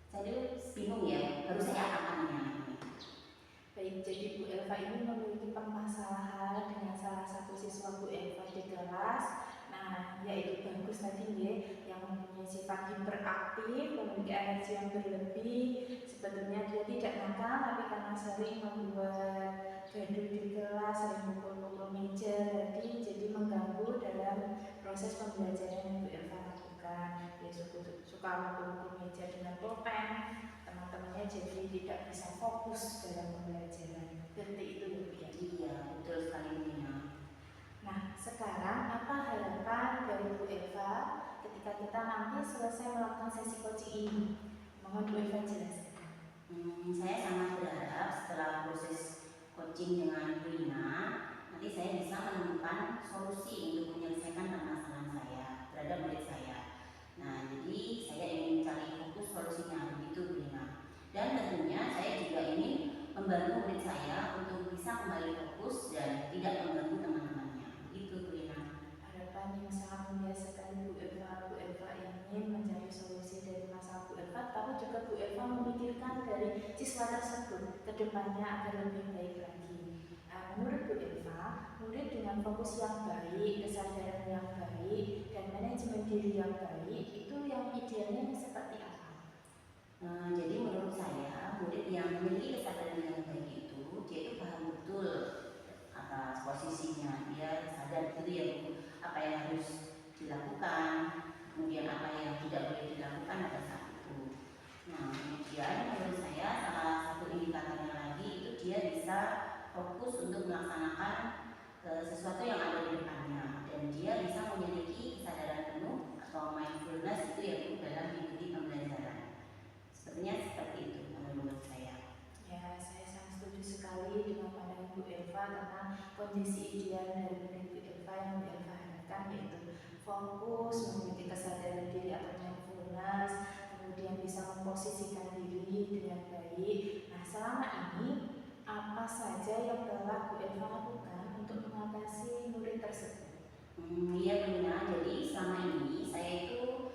saya tuh bingung ya, harus saya apakan ini. Baik, jadi Bu Elva ini memiliki permasalahan dengan salah satu siswa Bu Elva di kelas. Nah, yaitu bagus tadi ya, yang mempunyai sifat hiperaktif, memiliki energi yang berlebih. Sebetulnya dia tidak nakal, tapi karena sering membuat gaduh di kelas, sering mukul-mukul meja tadi, jadi mengganggu dalam proses pembelajaran yang Bu Elva lakukan. Dia suka mukul-mukul meja dengan pulpen. Teman-temannya jadi tidak bisa fokus dalam pembelajaran. Seperti itu ya Bu ya. Iya, betul sekali Bu Lina. Nah, sekarang apa harapan dari Bu Elva ketika kita nanti selesai melakukan sesi coaching ini? Mohon Bu Elva jelaskan. Saya sangat berharap setelah proses coaching dengan Bu Lina, nanti saya bisa menemukan solusi untuk menyelesaikan permasalahan saya terhadap murid saya. Nah, jadi saya ingin cari fokus solusinya, begitu Bu Lina. Dan tentunya saya juga ingin membantu murid saya untuk bisa kembali fokus dan tidak mengganggu teman-temannya. Begitu Bu Lina. Harapan yang sangat mulia sekali Bu Elva. siswa tersebut ke depannya agar lebih baik lagi. Menurut Bu Elva, murid dengan fokus yang baik, kesadaran yang baik, dan manajemen diri yang baik itu yang idealnya seperti apa? Jadi menurut saya murid yang memiliki kesadaran yang baik itu dia itu paham betul atas posisinya, dia sadar gitu ya Bu, apa yang harus dilakukan, kemudian apa yang tidak boleh dilakukan pada saat itu. Nah, kemudian menurut saya salah satu indikatornya lagi itu dia bisa fokus untuk melaksanakan sesuatu yang ada di depannya, dan dia bisa memiliki kesadaran penuh atau mindfulness itu ya Bu dalam mengikuti pembelajaran. Sepertinya seperti itu menurut saya. Ya, saya sangat setuju sekali dengan pandangan Bu Elva tentang kondisi ideal dari murid Bu Elva yang Bu Elva harapkan, yaitu fokus, memiliki kesadaran diri atau mindfulness, kemudian bisa memposisikan diri dengan baik. Nah, selama ini apa saja yang telah Bu Elva lakukan untuk mengatasi murid tersebut? Iya Bunda, jadi selama ini saya itu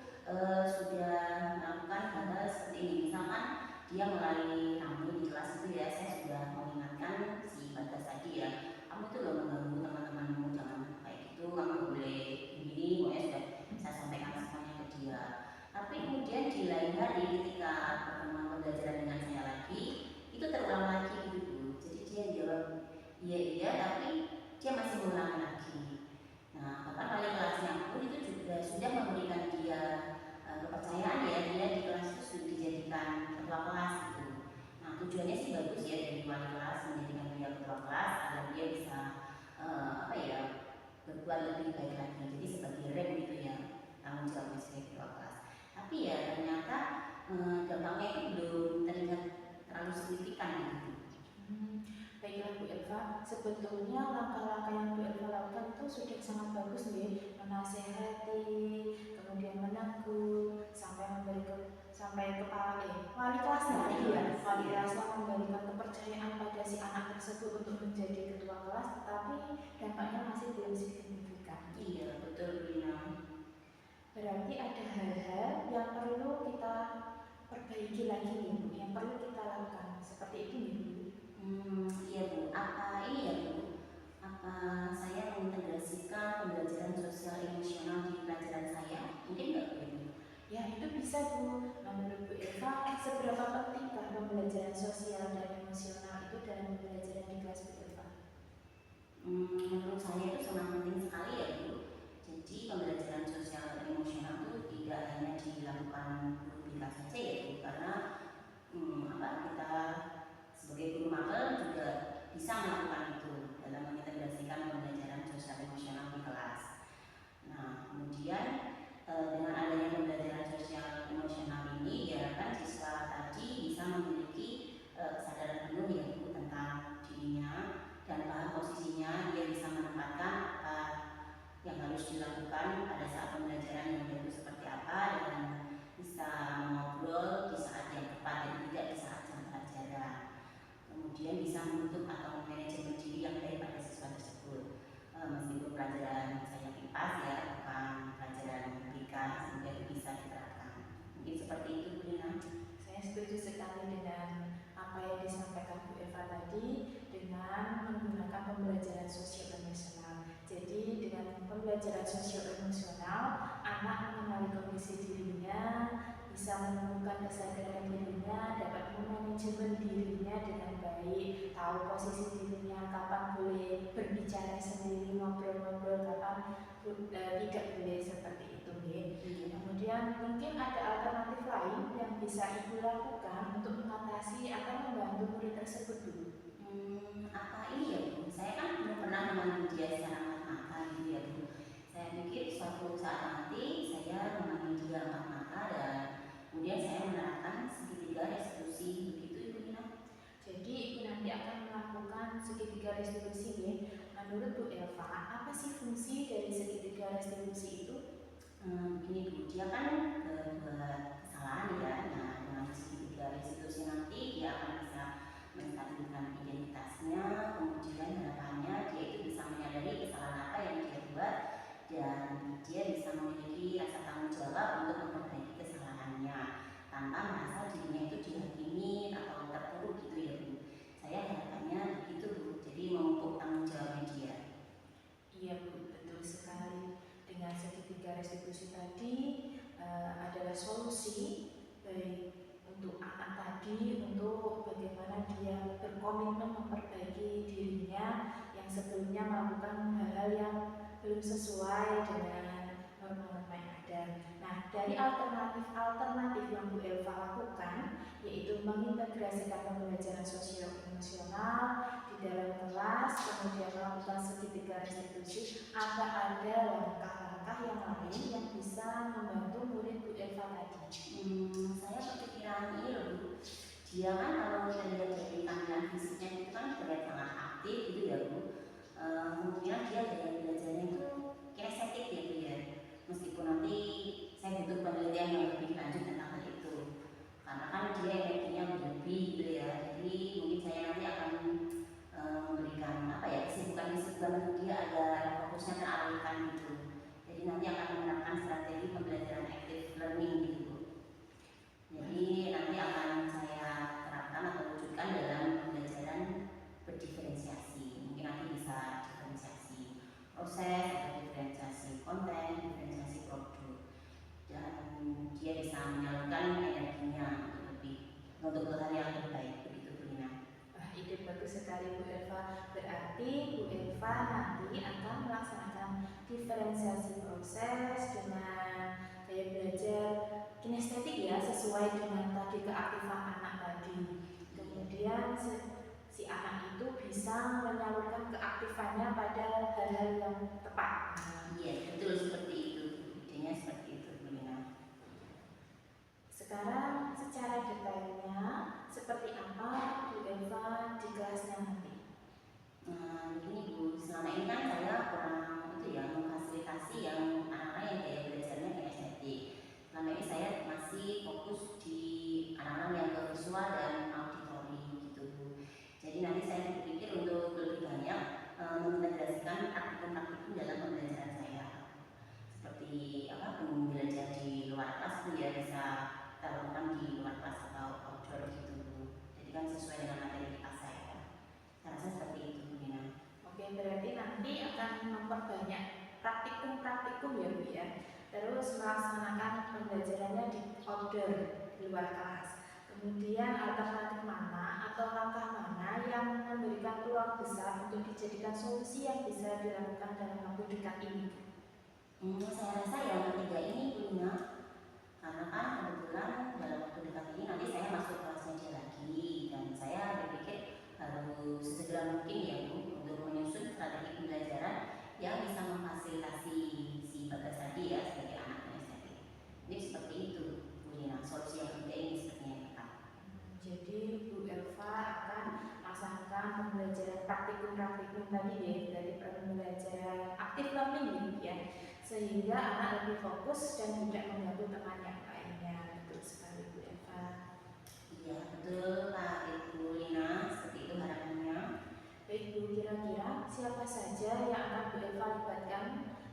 sudah melakukan hal seperti ini. Misalkan dia mulai rame di kelas itu ya, saya sudah mengingatkan si Bagas tadi ya, kamu tuh gak mengganggu teman-temanmu, jangan kayak gitu, kamu gak boleh begini, pokoknya sudah saya sampaikan semuanya ke dia. Tapi kemudian di lain hari ketika pertemuan pembelajaran dengan saya lagi, itu terulang lagi gitu Bu. Jadi dia jawab iya tapi dia masih mengulangi lagi. Nah, bahkan wali kelasnya pun itu juga sudah memberikan dia kepercayaan ya, dia di kelas itu sudah dijadikan ketua kelas gitu. Nah, tujuannya sih bagus ya dari wali kelas menjadikan dia ketua kelas agar dia bisa berbuat lebih baik lagi. Jadi sebagai rem gitu ya, tanggung jawabnya sebagai ketua kelas. Tapi ya ternyata dampaknya itu belum terlihat terlalu signifikan gitu. Baiklah Bu Elva, sebetulnya langkah-langkah yang Bu Elva lakukan itu sudah sangat bagus nih, menasehati, kemudian menegur, sampai kepala wali kelasnya wali kelasnya memberikan kepercayaan pada si anak tersebut untuk menjadi ketua kelas, tetapi dampaknya masih belum signifikan. Iya betul Rina. Berarti ada hal-hal yang perlu kita perbaiki lagi nih Bu, yang perlu kita lakukan seperti itu nih Bu. Iya Bu, apa ini ya Bu? Apa saya mengintegrasikan pembelajaran sosial emosional di pelajaran saya? Mungkin nggak Bu? Ya itu bisa Bu. Menurut Bu Elva, seberapa pentingkah pembelajaran sosial dan emosional itu dalam pembelajaran di kelas Bu Elva? Menurut saya itu sangat penting sekali ya Bu. Jadi pembelajaran sosial dan emosional itu tidak hanya dilakukan guru BK saja ya Bu, karena kita sebagai guru magang juga bisa melakukan itu dalam mengintegrasikan pembelajaran sosial emosional di kelas. Nah, kemudian dengan adanya pembelajaran sosial emosional ini diharapkan siswa tadi bisa memiliki kesadaran penuh ya Bu tentang dirinya dan paham posisinya, dia bisa menempatkan apa yang harus dilakukan pada saat pembelajaran yang itu seperti apa, dan bisa mengobrol di saat yang tepat dan tidak di saat jam pelajaran. Kemudian bisa membentuk atau manajemen diri yang baik pada siswa tersebut. Meskipun pelajaran saya IPAS ya, bukan pelajaran BK, sehingga itu bisa diterapkan. Mungkin seperti itu Bu Lina. Saya setuju sekali dengan apa yang disampaikan Bu Eva tadi dengan menggunakan pembelajaran sosial emosional. Jadi dengan pembelajaran sosial emosional, anak mengenali kondisi dirinya, bisa menemukan kesadaran dirinya, dapat memanajemen dirinya dengan baik, tahu posisi dirinya, kapan boleh berbicara sendiri, ngobrol-ngobrol, kapan tidak boleh seperti itu. Kemudian mungkin ada alternatif lain yang bisa Ibu lakukan untuk mengatasi atau membantu murid tersebut dulu. Apa ini ya Bu? Saya kan belum pernah menemani dia secara mata-mata gitu ya Bu. Saya pikir suatu saat nanti saya menemani dia mata-mata dan kemudian saya menerapkan segitiga restitusi begitu Ibu Nina. Jadi Ibu nanti akan melakukan segitiga restitusi ya. Menurut Bu Elva, apa sih fungsi dari segitiga restitusi itu? Begini Bu, dia kan buat kesalahan ya. Nah, dengan segitiga restitusi nanti dia akan bisa menstabilkan identitasnya, kemudian harapannya dia itu bisa menyadari kesalahan apa yang dia buat dan dia bisa memiliki rasa tanggung jawab untuk memperbaiki kesalahannya tanpa merasa dirinya itu dihakimi atau restitusi tadi adalah solusi baik untuk anak tadi, untuk bagaimana dia berkomitmen memperbaiki dirinya yang sebelumnya melakukan hal-hal yang belum sesuai dengan norma-norma yang ada. Nah, dari alternatif yang Bu Elva lakukan, yaitu mengintegrasikan pembelajaran sosial emosional di dalam kelas, kemudian melakukan segitiga restitusi, apa ada langkah-langkah yang lain yang bisa membantu murid Bu Elva tadi? Saya berpikiran ini loh Bu, dia kan kalau dilihat dari tampilan fisiknya itu kan terlihat sangat aktif gitu ya Bu. Kemungkinan dia gaya belajarnya itu kinestetik ya Bu ya, meskipun nanti saya butuh penelitian yang lebih lanjut tentang hal itu, karena kan dia energinya berlebih gitu ya, jadi mungkin saya nanti akan memberikan apa ya, kesibukan untuk dia agar fokusnya teralihkan gitu. Jadi nanti akan menerapkan strategi pembelajaran active learning gitu. Jadi nanti akan saya terapkan atau wujudkan dalam pembelajaran berdiferensiasi. Mungkin nanti bisa diferensiasi proses atau diferensiasi konten, diferensiasi produk, dan dia bisa menyalurkan energinya untuk hal yang lebih baik begitu Bu Lina. Wah, ide bagus sekali Bu Elva. Berarti Bu Elva nanti akan melaksanakan diferensiasi proses dengan gaya belajar kinestetik ya, sesuai dengan tadi keaktifan anak tadi. Kemudian si anak itu bisa menyalurkan keaktifannya pada hal-hal yang tepat. Iya, betul seperti itu. Idenya seperti itu Bu Lina. Sekarang secara detailnya seperti apa Bu Elva di kelasnya nanti? Begini Bu, selama ini kan saya kurang itu ya, memfasilitasi yang anak-anak yang gaya belajarnya kinestetik. Selama ini saya masih fokus di anak-anak yang ke visual dan auditori gitu Bu. Jadi nanti saya berpikir untuk lebih banyak mengintegrasikan praktikum-praktikum dalam pembelajaran saya. Seperti belajar di luar kelas Bu ya, bisa kita lakukan di luar kelas atau outdoor gitu Bu. Jadi kan sesuai dengan materi kelas saya. Saya rasa seperti itu Bu Lina. Oke, berarti nanti akan memperbanyak praktikum-praktikum ya Bu ya. Terus melaksanakan pembelajarannya di outdoor, di luar kelas. Kemudian alternatif mana atau langkah mana yang memberikan peluang besar untuk dijadikan solusi yang bisa dilakukan dalam waktu dekat ini? Saya rasa yang ketiga ini Bu Lina, karena kan kebetulan dalam waktu dekat ini nanti saya masuk kelasnya dia lagi, dan saya berpikir harus sesegera mungkin ya Bu untuk menyusun strategi pembelajaran yang bisa memfasilitasi si Bagas tadi ya sebagai anak kinestetik. Ini seperti itu Bu Lina, solusi yang ketiga ini sepertinya yang tepat. Jadi Bu Elva akan melaksanakan pembelajaran praktikum-praktikum tadi ya, dari pembelajaran active learning gitu ya, sehingga anak lebih fokus dan tidak mengganggu teman yang lainnya. Betul sekali Bu Elva. Iya betul Pak Ibu Lina, seperti itu harapannya. Baik Bu, kira-kira siapa saja yang akan Bu Elva libatkan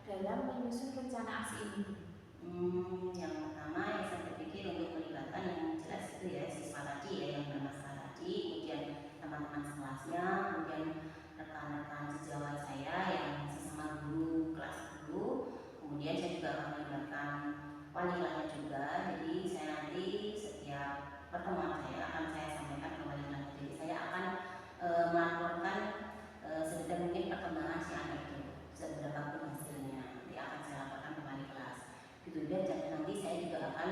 dalam menyusun rencana aksi ini? Yang pertama yang saya berpikir untuk melibatkan yang jelas itu ya siswa tadi ya yang bermasalah tadi, kemudian teman-teman sekelasnya, kemudian rekan-rekan sejawat saya yang sesama guru kelas dulu, kemudian saya juga akan melibatkan wali kelasnya juga. Jadi saya nanti setiap pertemuan saya akan saya sampaikan ke wali kelas. Jadi saya akan melaporkan sedetail mungkin perkembangan si anak itu, seberapa pun hasilnya nanti akan saya laporkan ke wali kelas. Gitu dan nanti saya juga akan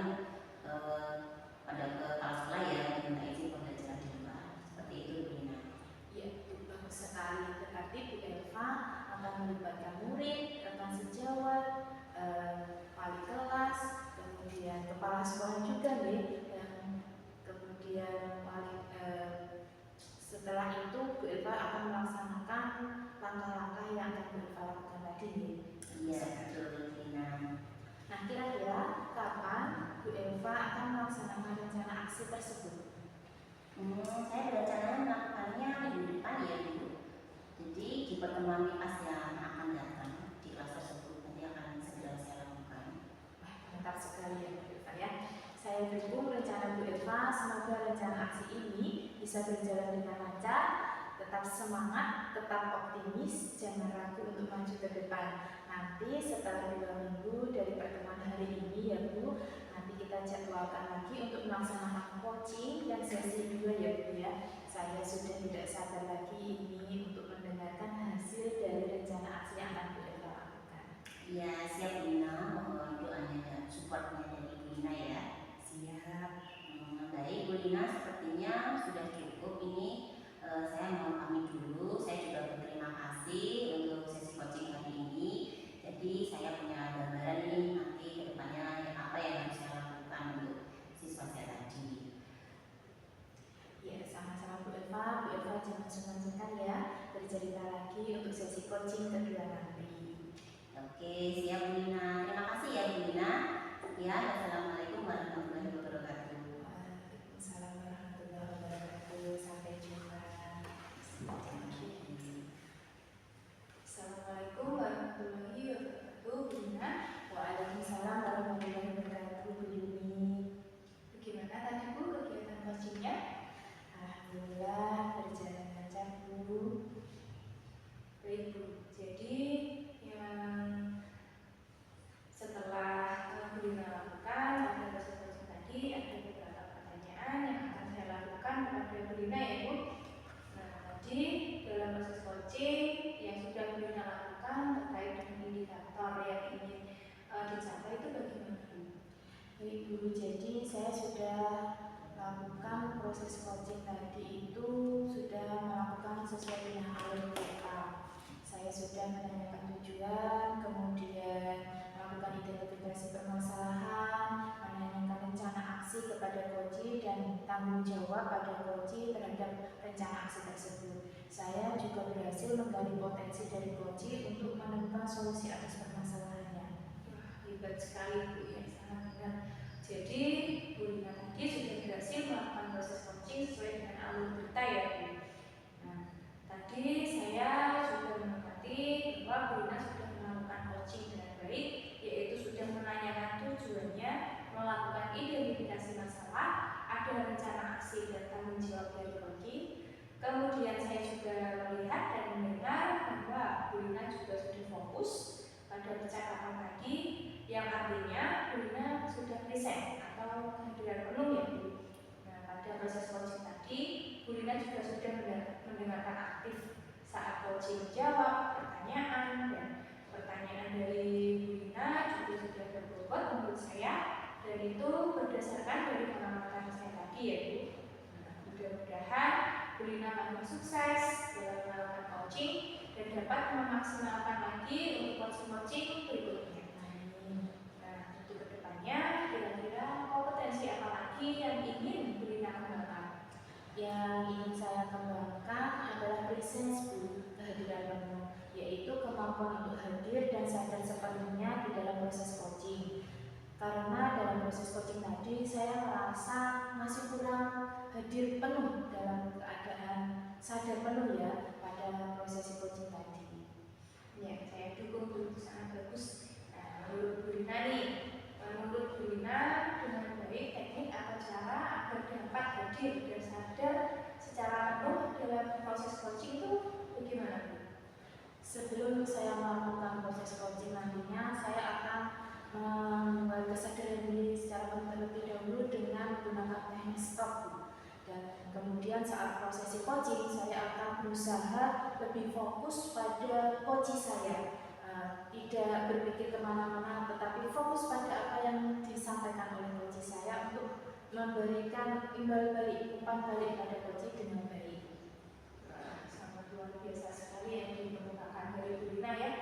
pada ke kepala sekolah ya minta izin pembelajaran di luar. Seperti itu Bu Lina. Ya, itu bagus sekali. Berarti Bu Elva akan melibatkan murid, rekan sejawat, wali kelas, kemudian kepala sekolah juga nih, dan kemudian setelah itu Bu Elva akan melaksanakan langkah-langkah yang akan Bu Elva lakukan tadi nih. Iya betul Bu Lina. Nah, kira-kira kapan Bu Elva akan melaksanakan rencana aksi tersebut? Saya berencana melakukannya minggu depan ya Bu. Jadi di pertemuan kelas yang akan datang di kelas tersebut nanti akan segera saya lakukan. Wah, mantap sekali ya Bu Elva ya. Saya dukung rencana Bu Elva, semoga rencana aksi ini bisa berjalan dengan lancar, tetap semangat, tetap optimis, jangan ragu untuk maju ke depan. Nah, Nanti setelah 2 minggu dari pertemuan hari ini ya Bu, nanti kita jadwalkan lagi untuk melaksanakan coaching dan sesi 2 ya Bu ya. Saya sudah tidak sabar lagi ini untuk mendengarkan hasil dari rencana aksi yang akan Bu Eva lakukan. Iya, siap Bu Lina, mohon doanya dan supportnya dari Bu Lina ya. Siap. Baik Bu Lina, sepertinya sudah cukup ini. Saya mau pamit dulu. Saya juga berterima kasih untuk sesi coaching hari ini. Jadi saya punya gambaran nih nanti ke depannya apa yang harus saya lakukan untuk siswa saya tadi. Ya, sama-sama Bu Eva. Bu Eva jangan sungkan-sungkan ya bercerita lagi untuk sesi coaching kedua nanti. Oke, siap Bu Lina. Terima kasih ya Bu Lina. Sekian, wassalamualaikum warahmatullahi wabarakatuh. Waalaikumsalam warahmatullahi wabarakatuh. Sampai jumpa. Assalamualaikum warahmatullahi wabarakatuh, Bu Lina. Waalaikumsalam warahmatullahi wabarakatuh, Bu Yuni. Bagaimana tadi Bu kegiatan coachingnya? Alhamdulillah berjalan lancar Bu. Baik Bu, jadi yang setelah Bu Lina lakukan pada proses coaching tadi ada beberapa pertanyaan yang akan saya lakukan kepada Bu Lina ya Bu. Nah tadi dalam proses coaching yang sudah Bu Lina lakukan terkait dengan indikator yang ingin dicapai itu bagaimana Bu? Baik Bu, jadi saya sudah lakukan proses coaching tadi itu sudah melakukan sesuai dengan alur WA. Saya sudah menanyakan tujuan, kemudian melakukan identifikasi permasalahan, menanyakan rencana aksi kepada coach dan tanggung jawab pada coach terhadap rencana aksi tersebut. Saya juga berhasil menggali potensi dari coach untuk menemukan solusi atas permasalahannya. Wah, hebat sekali Bu ya, sangat benar. Jadi Bu Lina tadi sudah berhasil melakukan proses coaching sesuai dengan alur kita ya Bu. Nah, tadi saya sudah mengamati bahwa Bu Lina sudah melakukan coaching dengan baik, yaitu sudah menanyakan tujuannya, melakukan identifikasi masalah, ada rencana aksi dan tanggung jawab dari coach. Kemudian saya juga melihat dan mendengar bahwa Bu Lina juga sudah fokus pada percakapan tadi, yang artinya Bu Lina sudah present atau kehadiran penuh ya Bu. Nah, pada proses coaching tadi, Bu Lina juga sudah mendengarkan aktif saat coaching menjawab pertanyaan, dan pertanyaan dari Bu Lina juga sudah berbobot menurut saya, dan itu berdasarkan dari pengamatan saya tadi ya Bu. Nah, mudah-mudahan Bu Lina akan sukses dalam melakukan coaching dan dapat memaksimalkan lagi untuk coaching-coaching berikutnya. Nah, untuk kedepannya kira-kira kompetensi apa lagi yang ingin Bu Lina kembangkan? Yang ingin saya kembangkan adalah presence Bu, kehadiran penuh, yaitu kemampuan untuk hadir dan sadar sepenuhnya di dalam proses coaching. Karena dalam proses coaching tadi saya merasa masih kurang hadir penuh dalam keadaan sadar penuh ya pada proses coaching tadi. Ya, saya dukung Bu, sangat bagus. Nah, menurut Bu Lina nih, menurut Bu Lina dengan baik teknik atau cara agar dapat hadir dan sadar secara penuh dalam proses coaching itu bagaimana Bu? Sebelum saya melakukan proses coaching nantinya, saya akan membuat kesadaran diri secara terlebih dahulu dengan menggunakan teknik stop Bu. Dan kemudian saat prosesi coaching saya akan berusaha lebih fokus pada coach saya, tidak berpikir kemana-mana tetapi fokus pada apa yang disampaikan oleh coach saya untuk memberikan imbal balik, umpan balik pada coach dengan baik. Sangat luar biasa sekali yang dikemukakan dari Bu Lina ya.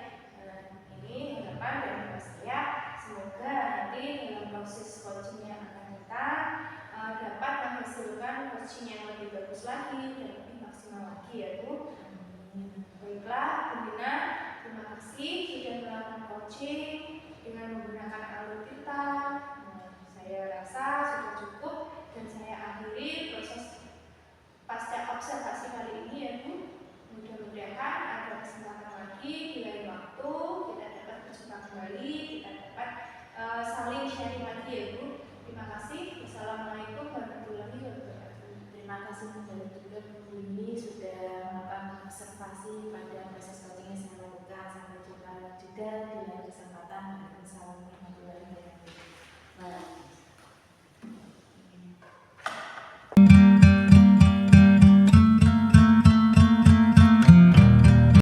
Ini harapan dan doa saya, semoga nanti dalam proses coaching yang akan datang dapat menghasilkan coaching yang lebih bagus lagi dan lebih maksimal lagi ya Bu. Baiklah Bu Lina, terima kasih sudah melakukan coaching dengan menggunakan alur kita. Saya rasa sudah cukup dan saya akhiri proses pasca observasi kali ini ya Bu. Mudah-mudahan ada kesempatan lagi di lain waktu kita dapat berjumpa kembali, kita dapat saling sharing lagi ya Bu. Terima kasih. Wassalamualaikum warahmatullahi wabarakatuh. Terima kasih kembali juga Bu Yuni sudah melakukan observasi pada proses coaching yang saya lakukan. Sampai jumpa juga. ada di lain kesempatan. Waalaikumsalam.